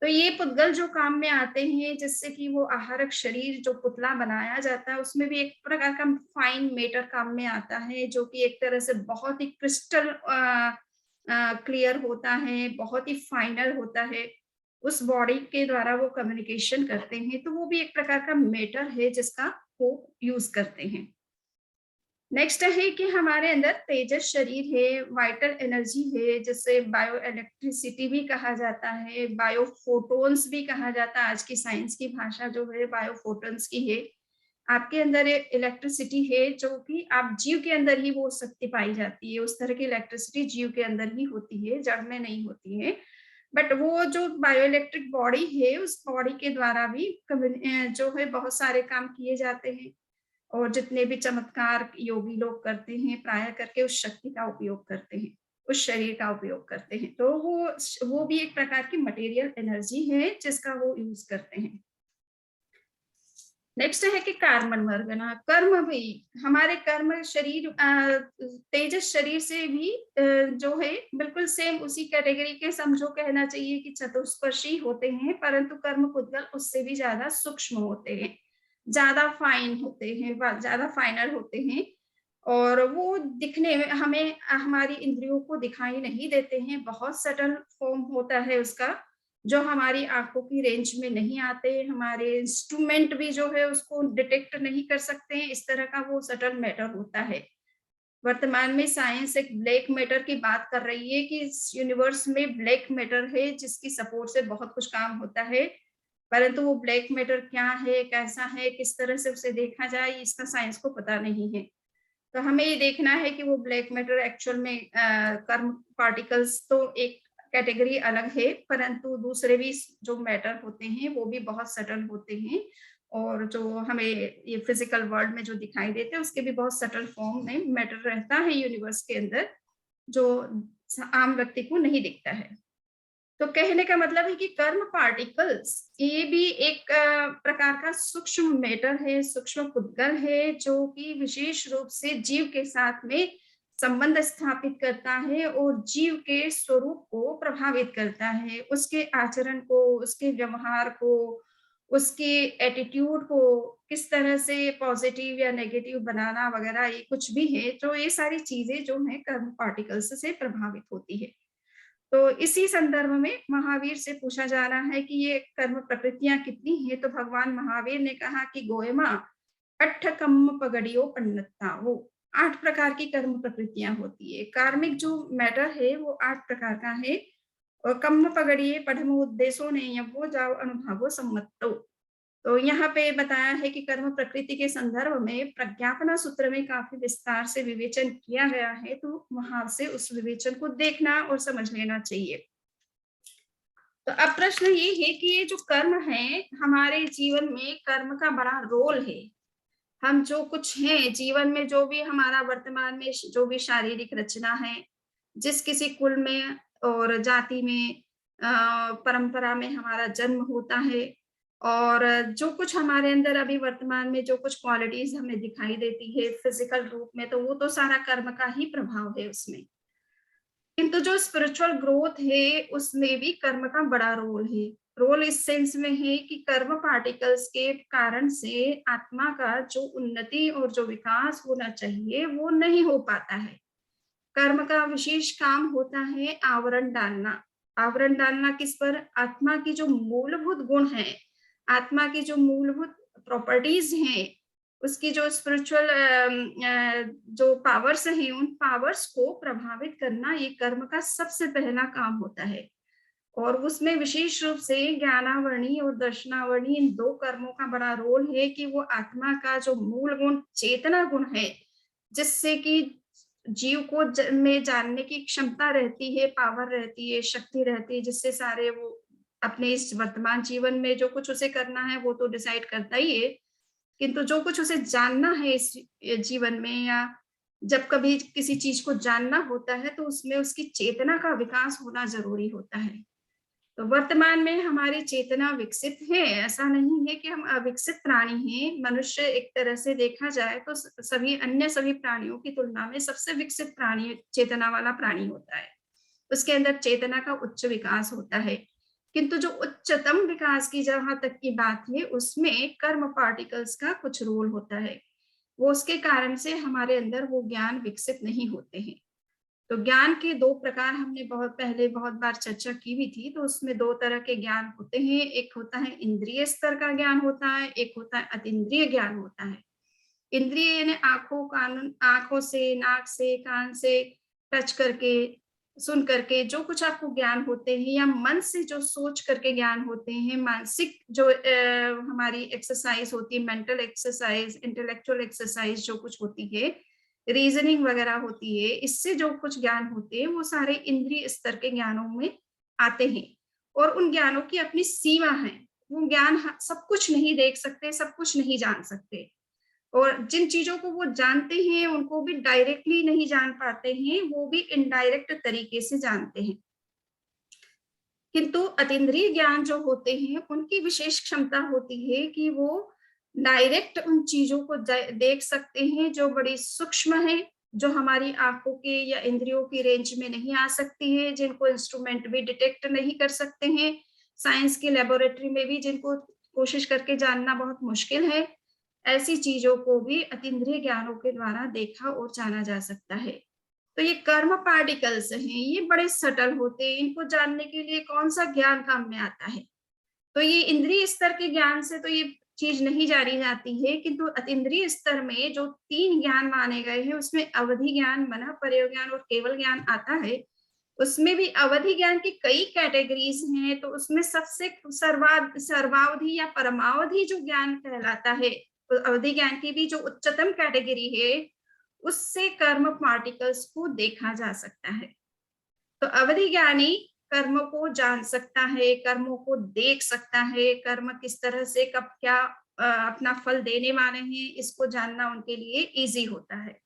तो ये पुद्गल जो काम में आते हैं, जिससे कि वो आहारक शरीर जो पुतला बनाया जाता है, उसमें भी एक प्रकार का फाइन मैटर काम में आता है, जो कि एक तरह से बहुत ही क्रिस्टल क्लियर होता है, बहुत ही फाइनल होता है। उस बॉडी के द्वारा वो कम्युनिकेशन करते हैं, तो वो भी एक प्रकार का मैटर है जिसका वो यूज करते हैं। नेक्स्ट है कि हमारे अंदर तेजस शरीर है, वाइटल एनर्जी है, जिसे बायो इलेक्ट्रिसिटी भी कहा जाता है, बायो फोटोन्स भी कहा जाता है। आज की साइंस की भाषा जो है बायो फोटोन्स की है। आपके अंदर इलेक्ट्रिसिटी है, जो कि आप जीव के अंदर ही वो शक्ति पाई जाती है। उस तरह की इलेक्ट्रिसिटी जीव के अंदर ही होती है, जड़ में नहीं होती है। बट वो जो बायो इलेक्ट्रिक बॉडी है, उस बॉडी के द्वारा भी जो है बहुत सारे काम किए जाते हैं, और जितने भी चमत्कार योगी लोग करते हैं, प्राय करके उस शक्ति का उपयोग करते हैं, उस शरीर का उपयोग करते हैं। तो वो भी एक प्रकार की मटेरियल एनर्जी है जिसका वो यूज करते हैं। नेक्स्ट है कि कर्मण वर्गना, कर्म भी हमारे कर्म शरीर तेजस शरीर से भी जो है बिल्कुल सेम उसी कैटेगरी के, समझो कहना चाहिए कि चतुष्पर्शी होते हैं, परंतु कर्म पुद्गल उससे भी ज्यादा सूक्ष्म होते हैं, ज्यादा फाइन होते हैं, ज्यादा फाइनल होते हैं, और वो दिखने में हमें हमारी इंद्रियों को दिखाई नहीं देते हैं। बहुत सटल फॉर्म होता है उसका, जो हमारी आंखों की रेंज में नहीं आते, हमारे इंस्ट्रूमेंट भी जो है उसको डिटेक्ट नहीं कर सकते हैं। इस तरह का वो सटल मैटर होता है। वर्तमान में साइंस एक ब्लैक मैटर की बात कर रही है कि इस यूनिवर्स में ब्लैक मैटर है, जिसकी सपोर्ट से बहुत कुछ काम होता है, परंतु वो ब्लैक मैटर क्या है, कैसा है, किस तरह से उसे देखा जाए, इसका साइंस को पता नहीं है। तो हमें ये देखना है कि वो ब्लैक मैटर एक्चुअल में कर्म पार्टिकल्स तो एक कैटेगरी अलग है, परंतु दूसरे भी जो मैटर होते हैं वो भी बहुत सटल होते हैं, और जो हमें ये फिजिकल वर्ल्ड में जो दिखाई देते हैं उसके भी बहुत सटल फॉर्म में मैटर रहता है यूनिवर्स के अंदर, जो आम व्यक्ति को नहीं दिखता है। तो कहने का मतलब है कि कर्म पार्टिकल्स ये भी एक प्रकार का सूक्ष्म मैटर है, सूक्ष्म पुद्गल है, जो कि विशेष रूप से जीव के साथ में संबंध स्थापित करता है और जीव के स्वरूप को प्रभावित करता है, उसके आचरण को, उसके व्यवहार को, उसके एटीट्यूड को किस तरह से पॉजिटिव या नेगेटिव बनाना वगैरह, ये कुछ भी है, तो ये सारी चीजें जो है कर्म पार्टिकल्स से प्रभावित होती है। तो इसी संदर्भ में महावीर से पूछा जा रहा है कि ये कर्म प्रकृतियां कितनी है, तो भगवान महावीर ने कहा कि गोयमा अट्ठ कम्म पगड़ियो पन्नता, वो 8 प्रकार की कर्म प्रकृतियां होती है। कार्मिक जो मैटर है वो 8 प्रकार का है, और कम्म पगड़िए पढ़मो उद्देश्यों ने वो जाओ अनुभवो सम्मतो। तो यहाँ पे बताया है कि कर्म प्रकृति के संदर्भ में प्रज्ञापना सूत्र में काफी विस्तार से विवेचन किया गया है, तो वहां से उस विवेचन को देखना और समझ लेना चाहिए। तो अब प्रश्न ये है कि ये जो कर्म है हमारे जीवन में, कर्म का बड़ा रोल है। हम जो कुछ हैं जीवन में, जो भी हमारा वर्तमान में जो भी शारीरिक रचना है, जिस किसी कुल में और जाति में परंपरा में हमारा जन्म होता है, और जो कुछ हमारे अंदर अभी वर्तमान में जो कुछ क्वालिटीज हमें दिखाई देती है फिजिकल रूप में, तो वो तो सारा कर्म का ही प्रभाव है उसमें। किंतु जो स्पिरिचुअल ग्रोथ है उसमें भी कर्म का बड़ा रोल है। रोल इस सेंस में है कि कर्म पार्टिकल्स के कारण से आत्मा का जो उन्नति और जो विकास होना चाहिए वो नहीं हो पाता है। कर्म का विशेष काम होता है आवरण डालना। आवरण डालना किस पर? आत्मा की जो मूलभूत गुण है, आत्मा की जो मूलभूत प्रॉपर्टीज हैं, उसकी जो स्पिरिचुअल जो पावर्स हैं, उन पावर्स को प्रभावित करना ये कर्म का सबसे पहला काम होता है। और उसमें विशेष रूप से ज्ञानावर्णी और दर्शनावर्णी, इन 2 कर्मों का बड़ा रोल है कि वो आत्मा का जो मूल गुण चेतना गुण है, जिससे कि जीव को में जानने की क्षमता रहती है, पावर रहती है, शक्ति रहती है, जिससे सारे वो अपने इस वर्तमान जीवन में जो कुछ उसे करना है वो तो डिसाइड करता ही है, किंतु जो कुछ उसे जानना है इस जीवन में, या जब कभी किसी चीज को जानना होता है तो उसमें उसकी चेतना का विकास होना जरूरी होता है। तो वर्तमान में हमारी चेतना विकसित है, ऐसा नहीं है कि हम अविकसित प्राणी हैं। मनुष्य एक तरह से देखा जाए तो सभी प्राणियों की तुलना में सबसे विकसित प्राणी चेतना वाला प्राणी होता है। उसके अंदर चेतना का उच्च विकास होता है। किंतु जो उच्चतम विकास की जहां तक की बात है, उसमें कर्म पार्टिकल्स का कुछ रोल होता है। वो उसके कारण से हमारे अंदर वो ज्ञान विकसित नहीं होते हैं। तो ज्ञान के दो प्रकार हमने बहुत पहले बहुत बार चर्चा की भी थी। तो उसमें दो तरह के ज्ञान होते हैं, एक होता है इंद्रिय स्तर का ज्ञान होता है, एक होता है अतीन्द्रिय ज्ञान होता है। इंद्रिय यानी आंखों से, नाक से, कान से टच करके, सुन करके जो कुछ आपको ज्ञान होते हैं, या मन से जो सोच करके ज्ञान होते हैं, मानसिक जो हमारी एक्सरसाइज होती है, मेंटल एक्सरसाइज, इंटेलेक्चुअल एक्सरसाइज जो कुछ होती है, रीजनिंग वगैरह होती है, इससे जो कुछ ज्ञान होते हैं वो सारे इंद्रिय स्तर के ज्ञानों में आते हैं। और उन ज्ञानों की अपनी सीमा है। वो ज्ञान सब कुछ नहीं देख सकते, सब कुछ नहीं जान सकते, और जिन चीजों को वो जानते हैं उनको भी डायरेक्टली नहीं जान पाते हैं, वो भी इनडायरेक्ट तरीके से जानते हैं। किंतु अतीन्द्रिय ज्ञान जो होते हैं उनकी विशेष क्षमता होती है कि वो डायरेक्ट उन चीजों को देख सकते हैं जो बड़ी सूक्ष्म है, जो हमारी आंखों के या इंद्रियों की रेंज में नहीं आ सकती है, जिनको इंस्ट्रूमेंट भी डिटेक्ट नहीं कर सकते हैं, साइंस की लेबोरेटरी में भी जिनको कोशिश करके जानना बहुत मुश्किल है। ऐसी चीजों को भी अतीन्द्रिय ज्ञानों के द्वारा देखा और जाना जा सकता है। तो ये कर्म पार्टिकल्स हैं, ये बड़े सटल होते हैं, इनको जानने के लिए कौन सा ज्ञान काम में आता है। तो ये इंद्रिय स्तर के ज्ञान से तो ये चीज नहीं जानी जाती है, किंतु अतीन्द्रिय स्तर में जो 3 ज्ञान माने गए हैं उसमें अवधि ज्ञान, मन पर्योग ज्ञान और केवल ज्ञान आता है। उसमें भी अवधि ज्ञान की कई कैटेगरीज हैं। तो उसमें सबसे सर्वावधि या परमावधि जो ज्ञान कहलाता है, तो अवधि ज्ञान की भी जो उच्चतम कैटेगरी है, उससे कर्म पार्टिकल्स को देखा जा सकता है। तो अवधि ज्ञानी कर्म को जान सकता है, कर्मों को देख सकता है, कर्म किस तरह से कब क्या अपना फल देने वाले हैं, इसको जानना उनके लिए इजी होता है।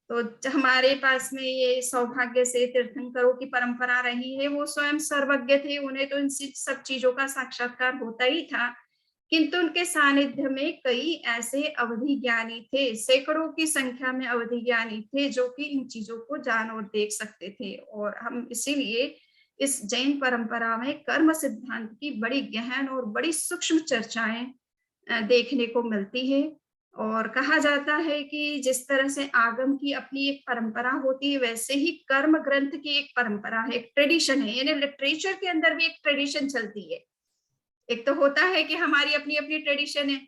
तो हमारे पास में ये सौभाग्य से तीर्थंकरों की परंपरा रही है, वो स्वयं सर्वज्ञ थे, उन्हें तो इन सब चीजों का साक्षात्कार होता ही था। किंतु उनके सानिध्य में कई ऐसे अवधि ज्ञानी थे, सैकड़ों की संख्या में अवधि ज्ञानी थे जो कि इन चीजों को जान और देख सकते थे। और हम इसीलिए इस जैन परंपरा में कर्म सिद्धांत की बड़ी गहन और बड़ी सूक्ष्म चर्चाएं देखने को मिलती है। और कहा जाता है कि जिस तरह से आगम की अपनी एक परंपरा होती है, वैसे ही कर्म ग्रंथ की एक परंपरा है, एक ट्रेडिशन है, यानी लिटरेचर के अंदर भी एक ट्रेडिशन चलती है। एक तो होता है कि हमारी अपनी अपनी ट्रेडिशन है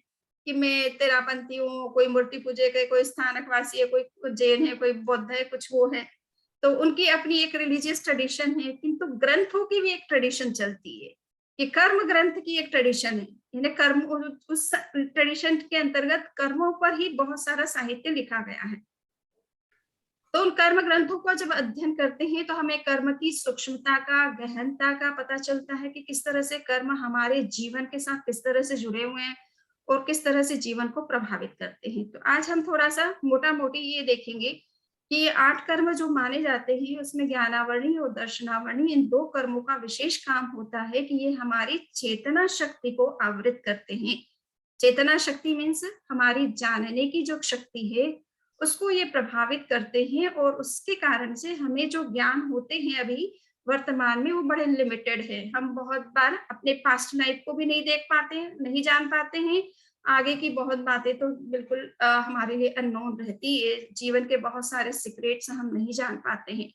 कि मैं तेरापंथी हूँ, कोई मूर्ति पूजे का, कोई स्थानक वासी है, कोई जैन है, कोई बौद्ध है, कुछ वो है, तो उनकी अपनी एक रिलीजियस ट्रेडिशन है। किंतु ग्रंथों की भी एक ट्रेडिशन चलती है कि कर्म ग्रंथ की एक ट्रेडिशन है, यानी कर्म, उस ट्रेडिशन के अंतर्गत कर्मों पर ही बहुत सारा साहित्य लिखा गया है। तो उन कर्म ग्रंथों को जब अध्ययन करते हैं तो हमें कर्म की सूक्ष्मता का, गहनता का पता चलता है कि किस तरह से कर्म हमारे जीवन के साथ किस तरह से जुड़े हुए हैं और किस तरह से जीवन को प्रभावित करते हैं। तो आज हम थोड़ा सा मोटा मोटी ये देखेंगे कि ये 8 कर्म जो माने जाते हैं, उसमें ज्ञानावरणी और दर्शनावरणी, इन 2 कर्मों का विशेष काम होता है कि ये हमारी चेतना शक्ति को आवृत करते हैं। चेतना शक्ति मीन्स हमारी जानने की जो शक्ति है, उसको ये प्रभावित करते हैं, और उसके कारण से हमें जो ज्ञान होते हैं अभी वर्तमान में, वो बड़े लिमिटेड है। हम बहुत बार अपने पास्ट लाइफ को भी नहीं देख पाते हैं, नहीं जान पाते हैं, आगे की बहुत बातें तो बिल्कुल हमारे लिए अननोन रहती है। जीवन के बहुत सारे सीक्रेट्स हम नहीं जान पाते हैं।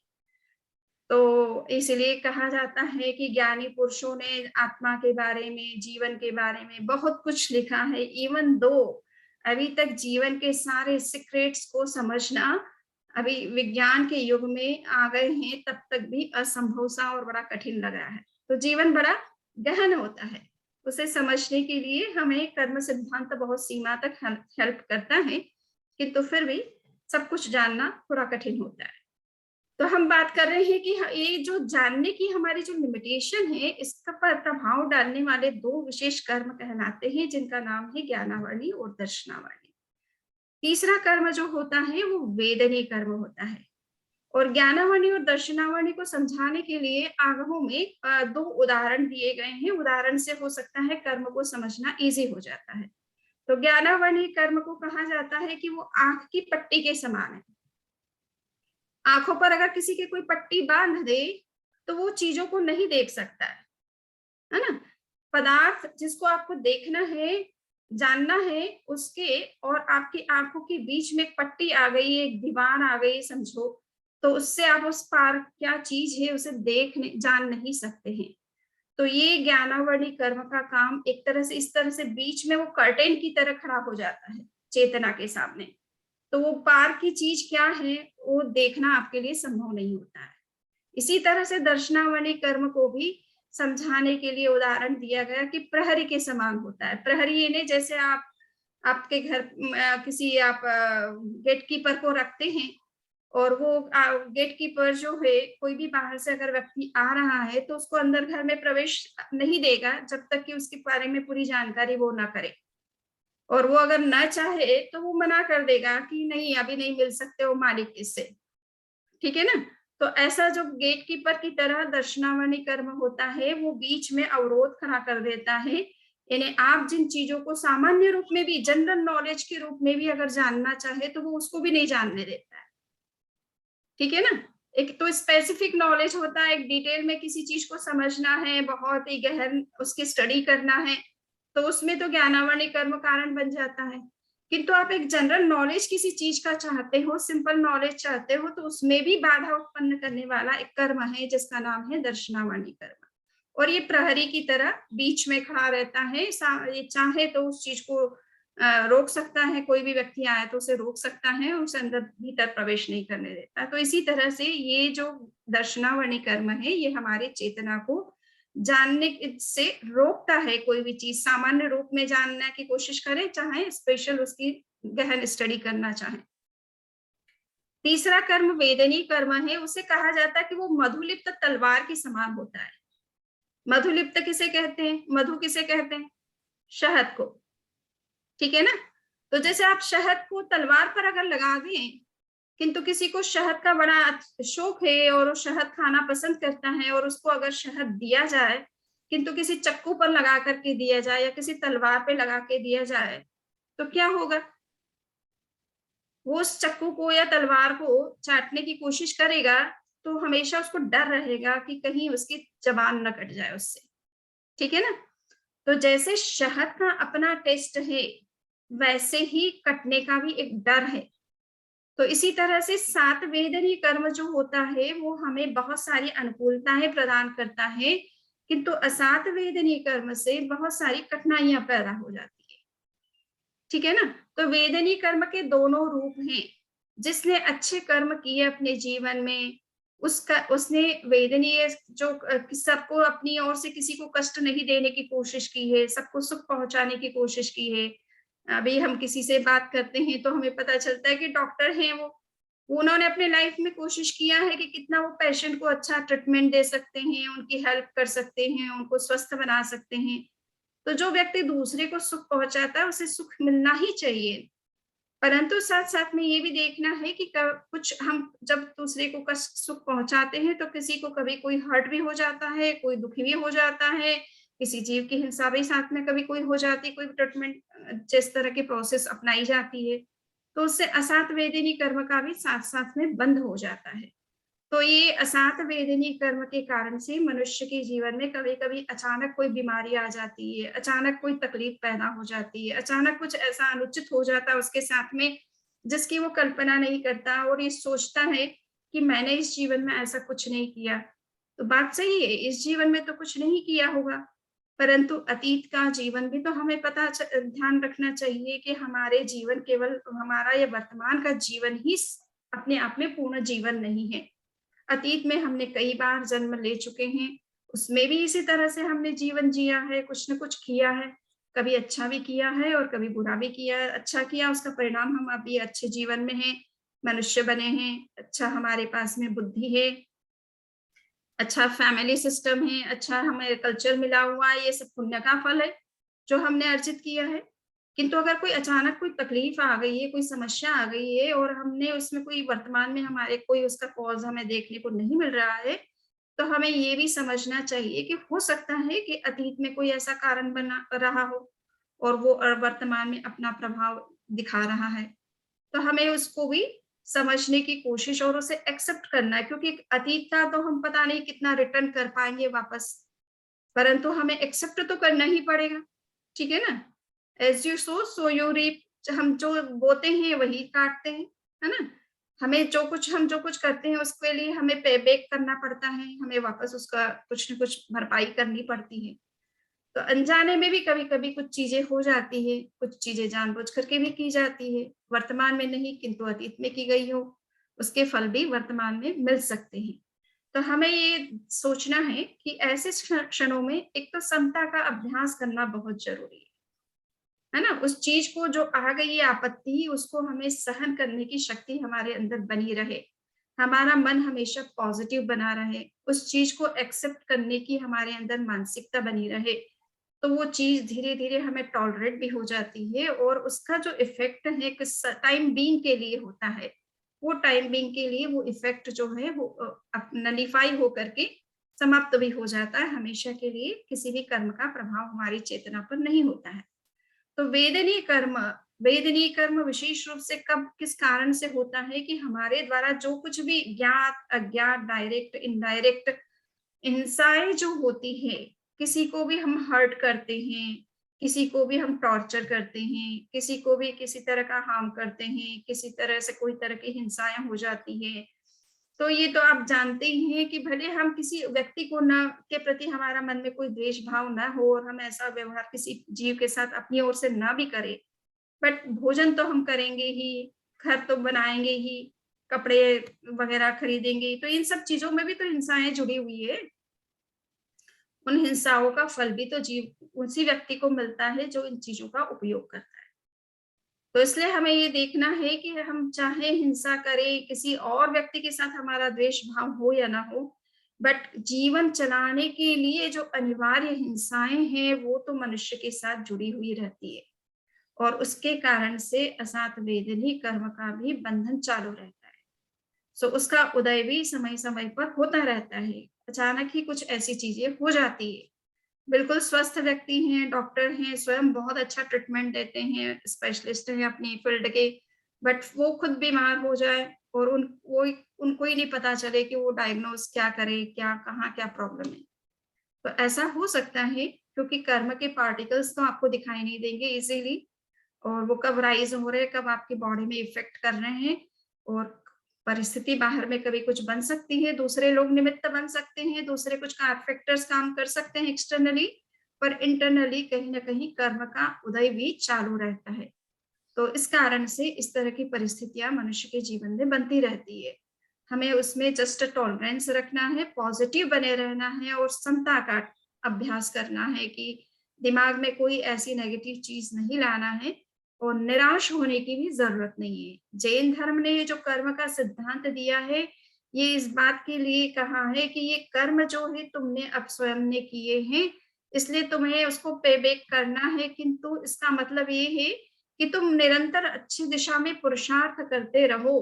तो इसलिए कहा जाता है कि ज्ञानी पुरुषों ने आत्मा के बारे में, जीवन के बारे में बहुत कुछ लिखा है। इवन दो अभी तक जीवन के सारे सीक्रेट्स को समझना अभी विज्ञान के युग में आ गए हैं, तब तक भी असंभव सा और बड़ा कठिन लग रहा है। तो जीवन बड़ा गहन होता है, उसे समझने के लिए हमें कर्म सिद्धांत बहुत सीमा तक हेल्प करता है, किंतु फिर भी सब कुछ जानना थोड़ा कठिन होता है। तो हम बात कर रहे हैं कि ये जो जानने की हमारी जो लिमिटेशन है, इसका पर प्रभाव डालने वाले 2 विशेष कर्म कहलाते हैं, जिनका नाम है ज्ञानावरणी और दर्शनावरणी। तीसरा कर्म जो होता है वो वेदनी कर्म होता है। और ज्ञानावरणी और दर्शनावरणी को समझाने के लिए आगमों में 2 उदाहरण दिए गए हैं। उदाहरण से हो सकता है कर्म को समझना इजी हो जाता है। तो ज्ञानावरणी कर्म को कहा जाता है कि वो आंख की पट्टी के समान है। आंखों पर अगर किसी के कोई पट्टी बांध दे तो वो चीजों को नहीं देख सकता है, है ना। पदार्थ जिसको आपको देखना है, जानना है, उसके और आपकी आंखों के बीच में एक पट्टी आ गई, एक दीवार आ गई समझो, तो उससे आप उस पार क्या चीज है उसे जान नहीं सकते हैं। तो ये ज्ञानावली कर्म का काम एक तरह से इस तरह से बीच में वो कर्टेन की तरह खड़ा हो जाता है चेतना के सामने। तो वो पार की चीज क्या है वो देखना आपके लिए संभव नहीं होता है। इसी तरह से दर्शनावली कर्म को भी समझाने के लिए उदाहरण दिया गया कि प्रहरी के समान होता है। प्रहरी यानी जैसे आप आपके घर किसी आप गेट कीपर को रखते हैं और वो गेट कीपर जो है कोई भी बाहर से अगर व्यक्ति आ रहा है तो उसको अंदर घर में प्रवेश नहीं देगा जब तक कि उसके बारे में पूरी जानकारी वो ना करे, और वो अगर ना चाहे तो वो मना कर देगा कि नहीं अभी नहीं मिल सकते हो मालिक इससे, ठीक है ना। तो ऐसा जो गेट कीपर की तरह दर्शनावली कर्म होता है वो बीच में अवरोध खड़ा कर देता है। यानी आप जिन चीजों को सामान्य रूप में भी जनरल नॉलेज के रूप में भी अगर जानना चाहे तो वो उसको भी नहीं जानने देता है, ठीक है ना। एक तो स्पेसिफिक नॉलेज होता है, एक डिटेल में किसी चीज को समझना है, बहुत ही गहन उसकी स्टडी करना है, तो उसमें तो ज्ञानावली कर्म कारण बन जाता है। किंतु आप एक जनरल नॉलेज किसी चीज का चाहते हो, सिंपल नॉलेज चाहते हो, तो उसमें भी बाधा उत्पन्न करने वाला एक कर्म है जिसका नाम है दर्शनावली कर्म। और ये प्रहरी की तरह बीच में खड़ा रहता है, ये चाहे तो उस चीज को रोक सकता है, कोई भी व्यक्ति आए तो उसे रोक सकता है, उसे अंदर भीतर प्रवेश नहीं करने देता। तो इसी तरह से ये जो दर्शनावली कर्म है ये हमारे चेतना को जानने से रोकता है। कोई भी चीज सामान्य रूप में जानने की कोशिश करे, चाहे स्पेशल उसकी गहन स्टडी करना चाहे। तीसरा कर्म वेदनी कर्म है, उसे कहा जाता है कि वो मधुलिप्त तलवार के समान होता है। मधुलिप्त किसे कहते हैं, मधु किसे कहते हैं, शहद को, ठीक है ना। तो जैसे आप शहद को तलवार पर अगर लगा दें, किंतु किसी को शहद का बड़ा शौक है और वो शहद खाना पसंद करता है और उसको अगर शहद दिया जाए, किंतु किसी चक्कू पर लगा करके दिया जाए या किसी तलवार पे लगा के दिया जाए तो क्या होगा, वो उस चक्कू को या तलवार को चाटने की कोशिश करेगा तो हमेशा उसको डर रहेगा कि कहीं उसकी जबान न कट जाए उससे, ठीक है ना। तो जैसे शहद का अपना टेस्ट है वैसे ही कटने का भी एक डर है। तो इसी तरह से सात वेदनी कर्म जो होता है वो हमें बहुत सारी अनुकूलताएं प्रदान करता है, किंतु असात वेदनी कर्म से बहुत सारी कठिनाइयां पैदा हो जाती है, ठीक है ना। तो वेदनी कर्म के दोनों रूप हैं। जिसने अच्छे कर्म किए अपने जीवन में उसने वेदनीय जो सबको अपनी ओर से किसी को कष्ट नहीं देने की कोशिश की है, सबको सुख पहुंचाने की कोशिश की है। अभी हम किसी से बात करते हैं तो हमें पता चलता है कि डॉक्टर हैं वो उन्होंने अपने लाइफ में कोशिश किया है कि कितना वो पेशेंट को अच्छा ट्रीटमेंट दे सकते हैं, उनकी हेल्प कर सकते हैं, उनको स्वस्थ बना सकते हैं। तो जो व्यक्ति दूसरे को सुख पहुंचाता है उसे सुख मिलना ही चाहिए, परंतु साथ साथ में ये भी देखना है कि कुछ हम जब दूसरे को कष्ट सुख पहुंचाते हैं तो किसी को कभी कोई हर्ट भी हो जाता है, कोई दुखी भी हो जाता है, किसी जीव की हिंसा भी साथ में कभी कोई हो जाती है, कोई ट्रीटमेंट जिस तरह की प्रोसेस अपनाई जाती है तो उससे असात वेदनी कर्म का भी साथ साथ में बंद हो जाता है। तो ये असात वेदनी कर्म के कारण से मनुष्य के जीवन में कभी कभी अचानक कोई बीमारी आ जाती है, अचानक कोई तकलीफ पैदा हो जाती है, अचानक कुछ ऐसा अनुचित हो जाता है उसके साथ में जिसकी वो कल्पना नहीं करता और ये सोचता है कि मैंने इस जीवन में ऐसा कुछ नहीं किया। तो बात सही है, इस जीवन में तो कुछ नहीं किया होगा, परंतु अतीत का जीवन भी तो हमें ध्यान रखना चाहिए कि हमारे जीवन केवल हमारा ये वर्तमान का जीवन ही अपने आप में पूर्ण जीवन नहीं है। अतीत में हमने कई बार जन्म ले चुके हैं, उसमें भी इसी तरह से हमने जीवन जिया है, कुछ न कुछ किया है, कभी अच्छा भी किया है और कभी बुरा भी किया है। अच्छा किया उसका परिणाम हम अभी अच्छे जीवन में हैं, मनुष्य बने हैं, अच्छा हमारे पास में बुद्धि है, अच्छा फैमिली सिस्टम है, अच्छा हमें कल्चर मिला हुआ है, ये सब पुण्य का फल है जो हमने अर्जित किया है। किंतु अगर कोई अचानक कोई तकलीफ आ गई है, कोई समस्या आ गई है और हमने उसमें कोई वर्तमान में हमारे कोई उसका कॉज हमें देखने को नहीं मिल रहा है, तो हमें ये भी समझना चाहिए कि हो सकता है कि अतीत में कोई ऐसा कारण बना रहा हो और वो वर्तमान में अपना प्रभाव दिखा रहा है। तो हमें उसको भी समझने की कोशिश और उसे एक्सेप्ट करना है, क्योंकि अतीत का तो हम पता नहीं कितना रिटर्न कर पाएंगे वापस, परंतु हमें एक्सेप्ट तो करना ही पड़ेगा, ठीक है ना। As you sow so you reap, हम जो बोते हैं वही काटते हैं, है ना। हमें हम जो कुछ करते हैं उसके लिए हमें पे बैक करना पड़ता है, हमें वापस उसका कुछ न कुछ भरपाई करनी पड़ती है। तो अनजाने में भी कभी कभी कुछ चीजें हो जाती है, कुछ चीजें जानबूझ करके भी की जाती है, वर्तमान में नहीं किंतु अतीत में की गई हो, उसके फल भी वर्तमान में मिल सकते हैं। तो हमें ये सोचना है कि ऐसे क्षणों में एक तो समता का अभ्यास करना बहुत जरूरी है ना। उस चीज को जो आ गई है आपत्ति, उसको हमें सहन करने की शक्ति हमारे अंदर बनी रहे, हमारा मन हमेशा पॉजिटिव बना रहे, उस चीज को एक्सेप्ट करने की हमारे अंदर मानसिकता बनी रहे, तो वो चीज धीरे धीरे हमें टॉलरेट भी हो जाती है और उसका जो इफेक्ट है किस टाइम बीइंग के लिए होता है, वो टाइम बीइंग के लिए वो इफेक्ट जो है वो नलीफाई होकर के समाप्त भी हो जाता है, हमेशा के लिए किसी भी कर्म का प्रभाव हमारी चेतना पर नहीं होता है। तो वेदनीय कर्म विशेष रूप से कब किस कारण से होता है कि हमारे द्वारा जो कुछ भी ज्ञात अज्ञात डायरेक्ट इनडायरेक्ट हिंसाएं जो होती है, किसी को भी हम हर्ट करते हैं, किसी को भी हम टॉर्चर करते हैं, किसी को भी किसी तरह का हार्म करते हैं, किसी तरह से कोई तरह की हिंसाएं हो जाती है, तो ये तो आप जानते ही हैं कि भले हम किसी व्यक्ति को ना के प्रति हमारा मन में कोई द्वेष भाव ना हो और हम ऐसा व्यवहार किसी जीव के साथ अपनी ओर से ना भी करें, बट भोजन तो हम करेंगे ही, घर तो बनाएंगे ही, कपड़े वगैरह खरीदेंगे, तो इन सब चीजों में भी तो हिंसाएं जुड़ी हुई है। उन हिंसाओं का फल भी तो जीव उसी व्यक्ति को मिलता है जो इन चीजों का उपयोग करता है। तो इसलिए हमें ये देखना है कि हम चाहे हिंसा करें, किसी और व्यक्ति के साथ हमारा द्वेष भाव हो या ना हो, बट जीवन चलाने के लिए जो अनिवार्य हिंसाएं हैं वो तो मनुष्य के साथ जुड़ी हुई रहती है और उसके कारण से असात वेदनी कर्म का भी बंधन चालू रहता है। सो उसका उदय भी समय समय पर होता रहता है, अचानक ही कुछ ऐसी चीजें हो जाती है। बिल्कुल स्वस्थ व्यक्ति हैं, डॉक्टर हैं, स्वयं बहुत अच्छा ट्रीटमेंट देते हैं, स्पेशलिस्ट हैं अपनी फील्ड के, बट वो खुद बीमार हो जाए और उनको ही नहीं पता चले कि वो डायग्नोज क्या करे, क्या कहाँ क्या प्रॉब्लम है। तो ऐसा हो सकता है क्योंकि कर्म के पार्टिकल्स तो आपको दिखाई नहीं देंगे इजीली, और वो कब राइज हो रहे हैं, कब आपकी बॉडी में इफेक्ट कर रहे हैं, और परिस्थिति बाहर में कभी कुछ बन सकती है, दूसरे लोग निमित्त बन सकते हैं, दूसरे कुछ फैक्टर्स काम कर सकते हैं एक्सटर्नली, पर इंटरनली कहीं ना कहीं कर्म का उदय भी चालू रहता है। तो इस कारण से इस तरह की परिस्थितियां मनुष्य के जीवन में बनती रहती है। हमें उसमें जस्ट टॉलरेंस रखना है, पॉजिटिव बने रहना है और समता का अभ्यास करना है कि दिमाग में कोई ऐसी नेगेटिव चीज नहीं लाना है और निराश होने की भी जरूरत नहीं है। जैन धर्म ने जो कर्म का सिद्धांत दिया है, ये इस बात के लिए कहा है कि ये कर्म जो है तुमने अब स्वयं ने किए हैं, इसलिए तुम्हें उसको पे बैक करना है, किंतु इसका मतलब ये है कि तुम निरंतर अच्छी दिशा में पुरुषार्थ करते रहो।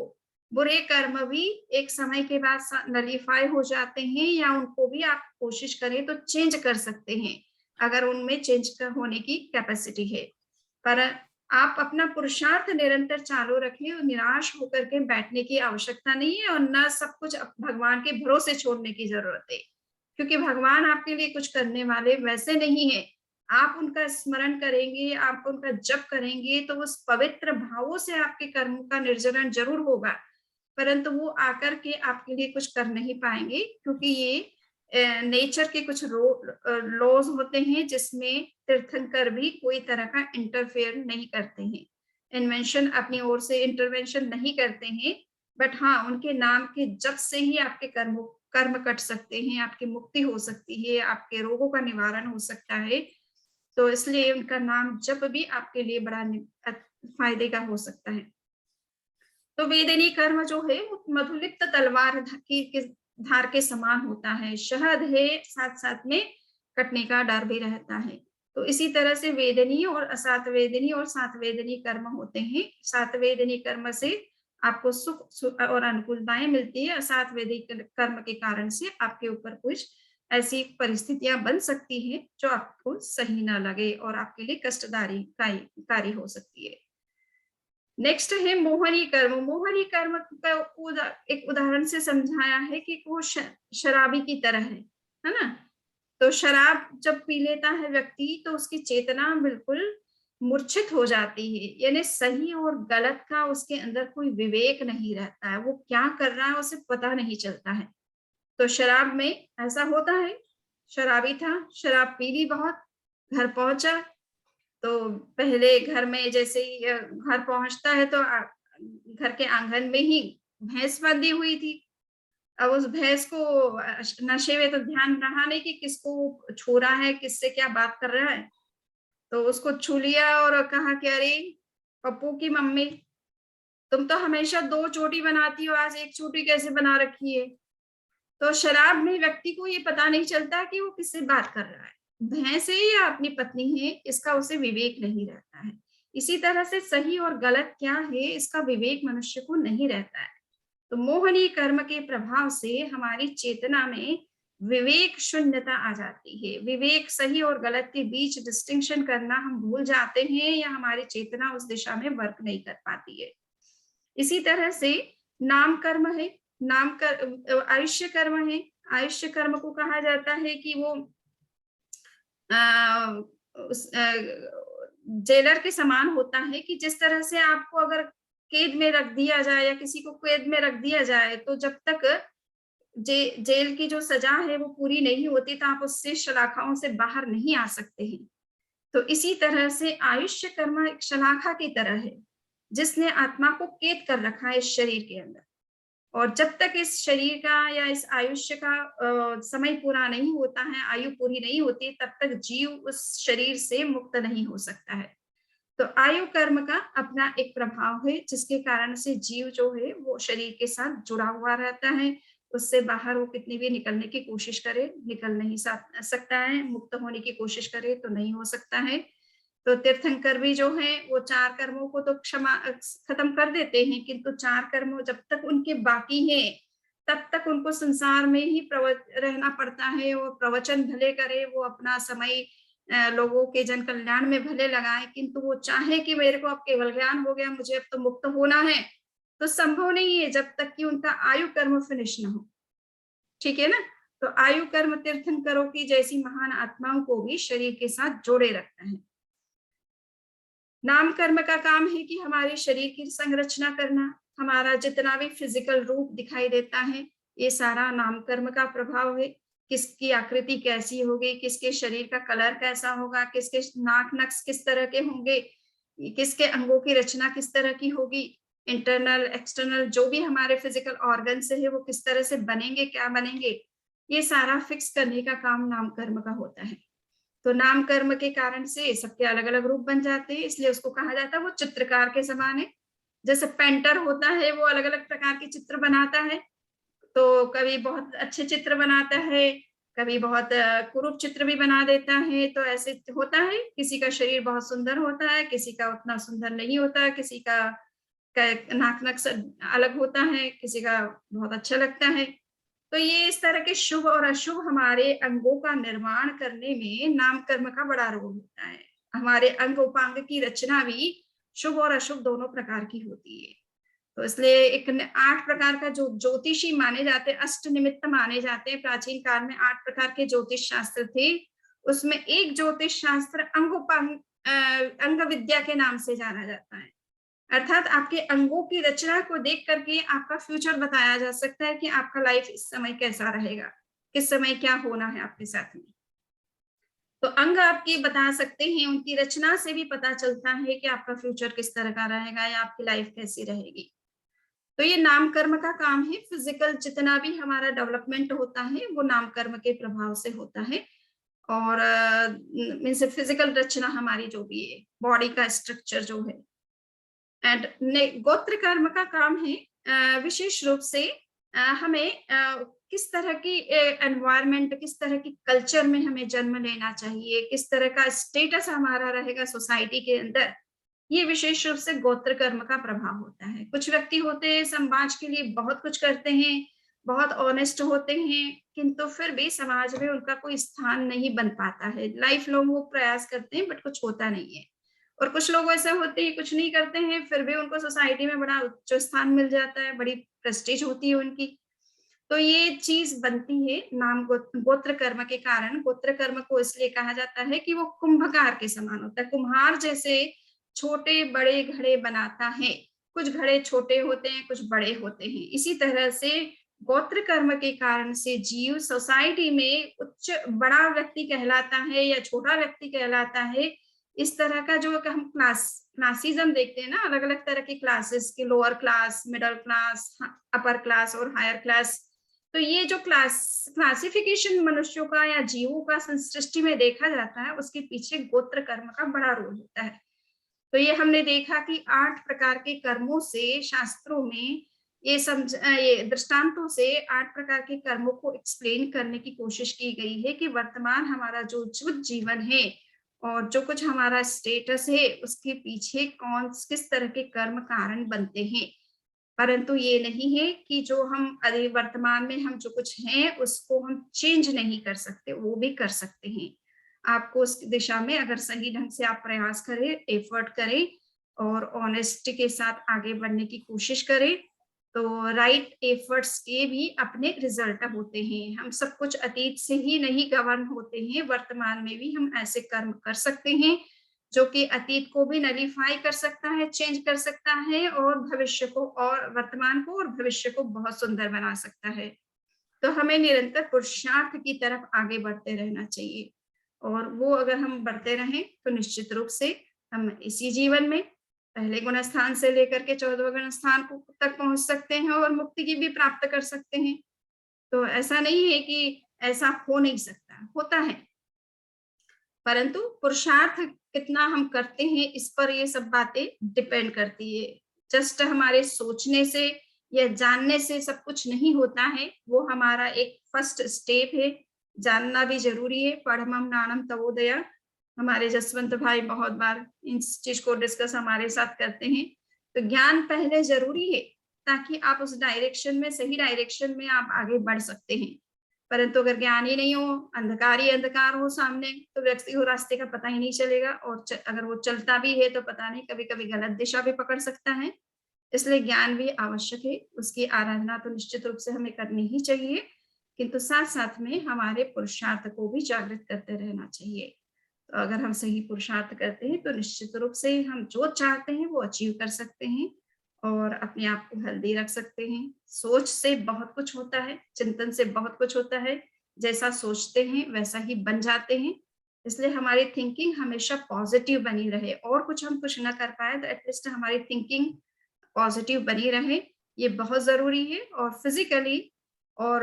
बुरे कर्म भी एक समय के बाद नलीफाई हो जाते हैं, या उनको भी आप कोशिश करें तो चेंज कर सकते हैं अगर उनमें चेंज होने की कैपेसिटी है। पर आप अपना पुरुषार्थ निरंतर चालू रखें और निराश होकर के बैठने की आवश्यकता नहीं है, और ना सब कुछ भगवान के भरोसे छोड़ने की जरूरत है, क्योंकि भगवान आपके लिए कुछ करने वाले वैसे नहीं है। आप उनका स्मरण करेंगे, आप उनका जप करेंगे तो उस पवित्र भावों से आपके कर्मों का निर्जरण जरूर होगा, परंतु वो आकर के आपके लिए कुछ कर नहीं पाएंगे, क्योंकि ये नेचर के कुछ लॉज होते हैं जिसमें तीर्थंकर भी कोई तरह का इंटरफेयर नहीं करते हैं, इन्वेंशन अपनी ओर से इंटरवेंशन नहीं करते हैं, बट हाँ उनके नाम के जप से ही आपके कर्म कट सकते हैं, आपकी मुक्ति हो सकती है, आपके रोगों का निवारण हो सकता है। तो इसलिए उनका नाम जप भी आपके लिए बड़ा फायदे का हो सकता है। तो वेदनी कर्म जो है वो मधुलिप्त तलवार की धार के समान होता है, शहद है साथ साथ में कटने का डर भी रहता है। तो इसी तरह से वेदनी और असात वेदनी और सात वेदनी कर्म होते हैं। सात वेदनी कर्म से आपको सुख और अनुकूलताएं मिलती है, असात वेदनी कर्म के कारण से आपके ऊपर कुछ ऐसी परिस्थितियां बन सकती हैं जो आपको सही ना लगे और आपके लिए कष्टदायी हो सकती है। नेक्स्ट है मोहनी कर्म। मोहनी कर्म का एक उदाहरण से समझाया है कि वो शराबी की तरह है ना। तो शराब जब पी लेता है व्यक्ति तो उसकी चेतना बिल्कुल मूर्छित हो जाती है, यानी सही और गलत का उसके अंदर कोई विवेक नहीं रहता है, वो क्या कर रहा है उसे पता नहीं चलता है। तो शराब में ऐसा होता है, शराबी था, शराब पी ली बहुत, घर पहुंचा तो पहले घर में जैसे ही घर पहुंचता है तो घर के आंगन में ही भैंस बंधी हुई थी। अब उस भैंस को नशे में तो ध्यान रहा नहीं कि किसको छू रहा है, किससे क्या बात कर रहा है, तो उसको छू लिया और कहा कि अरे पप्पू की मम्मी, तुम तो हमेशा 2 चोटी बनाती हो, आज 1 चोटी कैसे बना रखी है। तो शराब में व्यक्ति को ये पता नहीं चलता कि वो किससे बात कर रहा है, भैंस है या अपनी पत्नी है, इसका उसे विवेक नहीं रहता है। इसी तरह से सही और गलत क्या है इसका विवेक मनुष्य को नहीं रहता है। तो मोहनीय कर्म के प्रभाव से हमारी चेतना में विवेक शून्यता आ जाती है, विवेक सही और गलत के बीच डिस्टिंक्शन करना हम भूल जाते हैं या हमारी चेतना उस दिशा में वर्क नहीं कर पाती है। इसी तरह से नाम कर्म है, नाम कर आयुष्य कर्म है। आयुष्य कर्म को कहा जाता है कि वो जेलर के समान होता है कि जिस तरह से आपको अगर कैद में रख दिया जाए या किसी को कैद में रख दिया जाए तो जब तक जेल की जो सजा है वो पूरी नहीं होती तो आप उससे शलाखाओं से बाहर नहीं आ सकते हैं। तो इसी तरह से आयुष्य कर्म एक शलाखा की तरह है जिसने आत्मा को कैद कर रखा है इस शरीर के अंदर, और जब तक इस शरीर का या इस आयुष्य का समय पूरा नहीं होता है, आयु पूरी नहीं होती, तब तक जीव उस शरीर से मुक्त नहीं हो सकता है। तो आयु कर्म का अपना एक प्रभाव है जिसके कारण से जीव जो है वो शरीर के साथ जुड़ा हुआ रहता है, उससे बाहर वो कितनी भी निकलने की कोशिश करे निकल नहीं सकता है, मुक्त होने की कोशिश करे तो नहीं हो सकता है। तो तीर्थंकर भी जो है वो 4 कर्मों को तो खत्म कर देते हैं, किंतु 4 कर्म जब तक उनके बाकी हैं तब तक उनको संसार में ही रहना पड़ता है। वो प्रवचन भले करे, वो अपना समय लोगों के जन कल्याण में भले लगाए, किंतु वो चाहे कि मेरे को अब केवल ज्ञान हो गया, मुझे अब तो मुक्त होना है, तो संभव नहीं है जब तक कि उनका आयु कर्म फिनिश ना हो। ठीक है ना। तो आयु कर्म तीर्थंकरों की जैसी महान आत्माओं को भी शरीर के साथ जोड़े रखता है। नाम कर्म का काम है कि हमारे शरीर की संरचना करना, हमारा जितना भी फिजिकल रूप दिखाई देता है ये सारा नाम कर्म का प्रभाव है। किसकी आकृति कैसी होगी, किसके शरीर का कलर कैसा होगा, किसके नाक नक्श किस तरह के होंगे, किसके अंगों की रचना किस तरह की होगी, इंटरनल एक्सटर्नल जो भी हमारे फिजिकल ऑर्गन से है वो किस तरह से बनेंगे, क्या बनेंगे, ये सारा फिक्स करने का काम नाम कर्म का होता है। तो नाम कर्म के कारण से सबके अलग अलग रूप बन जाते हैं, इसलिए उसको कहा जाता है वो चित्रकार के समान है। जैसे पेंटर होता है वो अलग अलग प्रकार के चित्र बनाता है, तो कभी बहुत अच्छे चित्र बनाता है, कभी बहुत कुरूप चित्र भी बना देता है। तो ऐसे होता है, किसी का शरीर बहुत सुंदर होता है, किसी का उतना सुंदर नहीं होता, किसी का नाक नक्श अलग होता है, किसी का बहुत अच्छा लगता है। तो ये इस तरह के शुभ और अशुभ हमारे अंगों का निर्माण करने में नाम कर्म का बड़ा रोल होता है। हमारे अंग उपांग की रचना भी शुभ और अशुभ दोनों प्रकार की होती है। तो इसलिए एक 8 प्रकार का जो ज्योतिषी माने जाते हैं, अष्ट निमित्त माने जाते हैं। प्राचीन काल में 8 प्रकार के ज्योतिष शास्त्र थे, उसमें एक ज्योतिष शास्त्र अंग विद्या के नाम से जाना जाता है। अर्थात आपके अंगों की रचना को देख करके आपका फ्यूचर बताया जा सकता है कि आपका लाइफ इस समय कैसा रहेगा, किस समय क्या होना है आपके साथ में। तो अंग आपके बता सकते हैं, उनकी रचना से भी पता चलता है कि आपका फ्यूचर किस तरह का रहेगा या आपकी लाइफ कैसी रहेगी। तो ये नाम कर्म का काम है। फिजिकल जितना भी हमारा डेवलपमेंट होता है वो नाम कर्म के प्रभाव से होता है। और मीन्स फिजिकल रचना हमारी जो भी है, बॉडी का स्ट्रक्चर जो है। एंड गोत्र कर्म का काम है विशेष रूप से हमें किस तरह की एनवायरनमेंट, किस तरह की कल्चर में हमें जन्म लेना चाहिए, किस तरह का स्टेटस हमारा रहेगा सोसाइटी के अंदर, ये विशेष रूप से गोत्र कर्म का प्रभाव होता है। कुछ व्यक्ति होते हैं समाज के लिए बहुत कुछ करते हैं, बहुत ऑनेस्ट होते हैं, किंतु फिर भी समाज में उनका कोई स्थान नहीं बन पाता है। लाइफ लॉन्ग वो प्रयास करते हैं बट कुछ होता नहीं है। और कुछ लोग ऐसे होते हैं कुछ नहीं करते हैं फिर भी उनको सोसाइटी में बड़ा उच्च स्थान मिल जाता है, बड़ी प्रेस्टीज होती है उनकी। तो ये चीज बनती है नाम गोत्र कर्म के कारण। गोत्र कर्म को इसलिए कहा जाता है कि वो कुंभकार के समान होता है, कुम्हार जैसे छोटे बड़े घड़े बनाता है। कुछ घड़े छोटे होते हैं, कुछ बड़े होते हैं। इसी तरह से गोत्र कर्म के कारण से जीव सोसाइटी में उच्च बड़ा व्यक्ति कहलाता है या छोटा व्यक्ति कहलाता है। इस तरह का जो हम क्लासिज्म देखते हैं ना, अलग अलग तरह के क्लासेस के, lower class, middle class, upper class और हायर क्लास। तो ये जो क्लासिफिकेशन मनुष्यों का या जीवों का सृष्टि में देखा जाता है, उसके पीछे गोत्र कर्म का बड़ा रोल होता है। तो ये हमने देखा कि 8 प्रकार के कर्मों से शास्त्रों में ये दृष्टांतों से 8 प्रकार के कर्मों को एक्सप्लेन करने की कोशिश की गई है कि वर्तमान हमारा जो जीवन है और जो कुछ हमारा स्टेटस है, उसके पीछे किस तरह के कर्म कारण बनते हैं। परंतु ये नहीं है कि जो हम अरे वर्तमान में हम जो कुछ हैं उसको हम चेंज नहीं कर सकते, वो भी कर सकते हैं। आपको उस दिशा में अगर सही ढंग से आप प्रयास करें, एफर्ट करें और ऑनेस्टी के साथ आगे बढ़ने की कोशिश करें, तो राइट एफर्ट्स के भी अपने रिजल्ट होते हैं। हम सब कुछ अतीत से ही नहीं गवर्न होते हैं, वर्तमान में भी हम ऐसे कर्म कर सकते हैं जो कि अतीत को भी नलीफाई कर सकता है, चेंज कर सकता है और भविष्य को और वर्तमान को और भविष्य को बहुत सुंदर बना सकता है। तो हमें निरंतर पुरुषार्थ की तरफ आगे बढ़ते रहना चाहिए और वो अगर हम बढ़ते रहें तो निश्चित रूप से हम इसी जीवन में पहले गुण स्थान से लेकर के 14वें गुण स्थान तक पहुंच सकते हैं और मुक्ति की भी प्राप्त कर सकते हैं। तो ऐसा नहीं है कि ऐसा हो नहीं सकता, होता है, परंतु पुरुषार्थ कितना हम करते हैं इस पर ये सब बातें डिपेंड करती है। जस्ट हमारे सोचने से या जानने से सब कुछ नहीं होता है, वो हमारा एक फर्स्ट स्टेप है। जानना भी जरूरी है। पढ़मम नानम तवोदया, हमारे जसवंत भाई बहुत बार इस चीज को डिस्कस हमारे साथ करते हैं। तो ज्ञान पहले जरूरी है ताकि आप उस डायरेक्शन में, सही डायरेक्शन में आप आगे बढ़ सकते हैं। परंतु अगर ज्ञान ही नहीं हो, अंधकार ही अंधकार हो सामने, तो व्यक्ति को रास्ते का पता ही नहीं चलेगा और अगर वो चलता भी है तो पता नहीं, कभी कभी गलत दिशा भी पकड़ सकता है। इसलिए ज्ञान भी आवश्यक है, उसकी आराधना तो निश्चित रूप से हमें करनी ही चाहिए, किंतु साथ साथ में हमारे पुरुषार्थ को भी जागृत करते रहना चाहिए। तो अगर हम सही पुरुषार्थ करते हैं तो निश्चित रूप से हम जो चाहते हैं वो अचीव कर सकते हैं और अपने आप को हेल्दी रख सकते हैं। सोच से बहुत कुछ होता है, चिंतन से बहुत कुछ होता है। जैसा सोचते हैं वैसा ही बन जाते हैं। इसलिए हमारी थिंकिंग हमेशा पॉजिटिव बनी रहे, और कुछ हम कुछ ना कर पाए तो एटलीस्ट हमारी थिंकिंग पॉजिटिव बनी रहे, ये बहुत जरूरी है। और फिजिकली और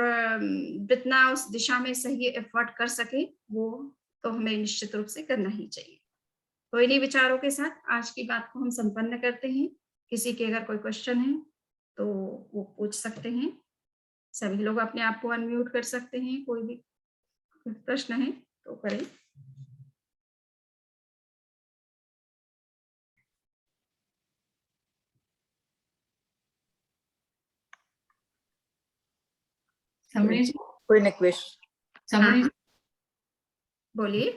जितना उस दिशा में सही एफर्ट कर सके वो तो हमें निश्चित रूप से करना ही चाहिए। तो इन्हीं विचारों के साथ आज की बात को हम संपन्न करते हैं। किसी के अगर कोई क्वेश्चन है तो वो पूछ सकते हैं। सभी लोग अपने आप को अनम्यूट कर सकते हैं। कोई भी प्रश्न है तो करें। समरी जी, कोई ने क्वेश्चन? समरी हाँ, बोलिए।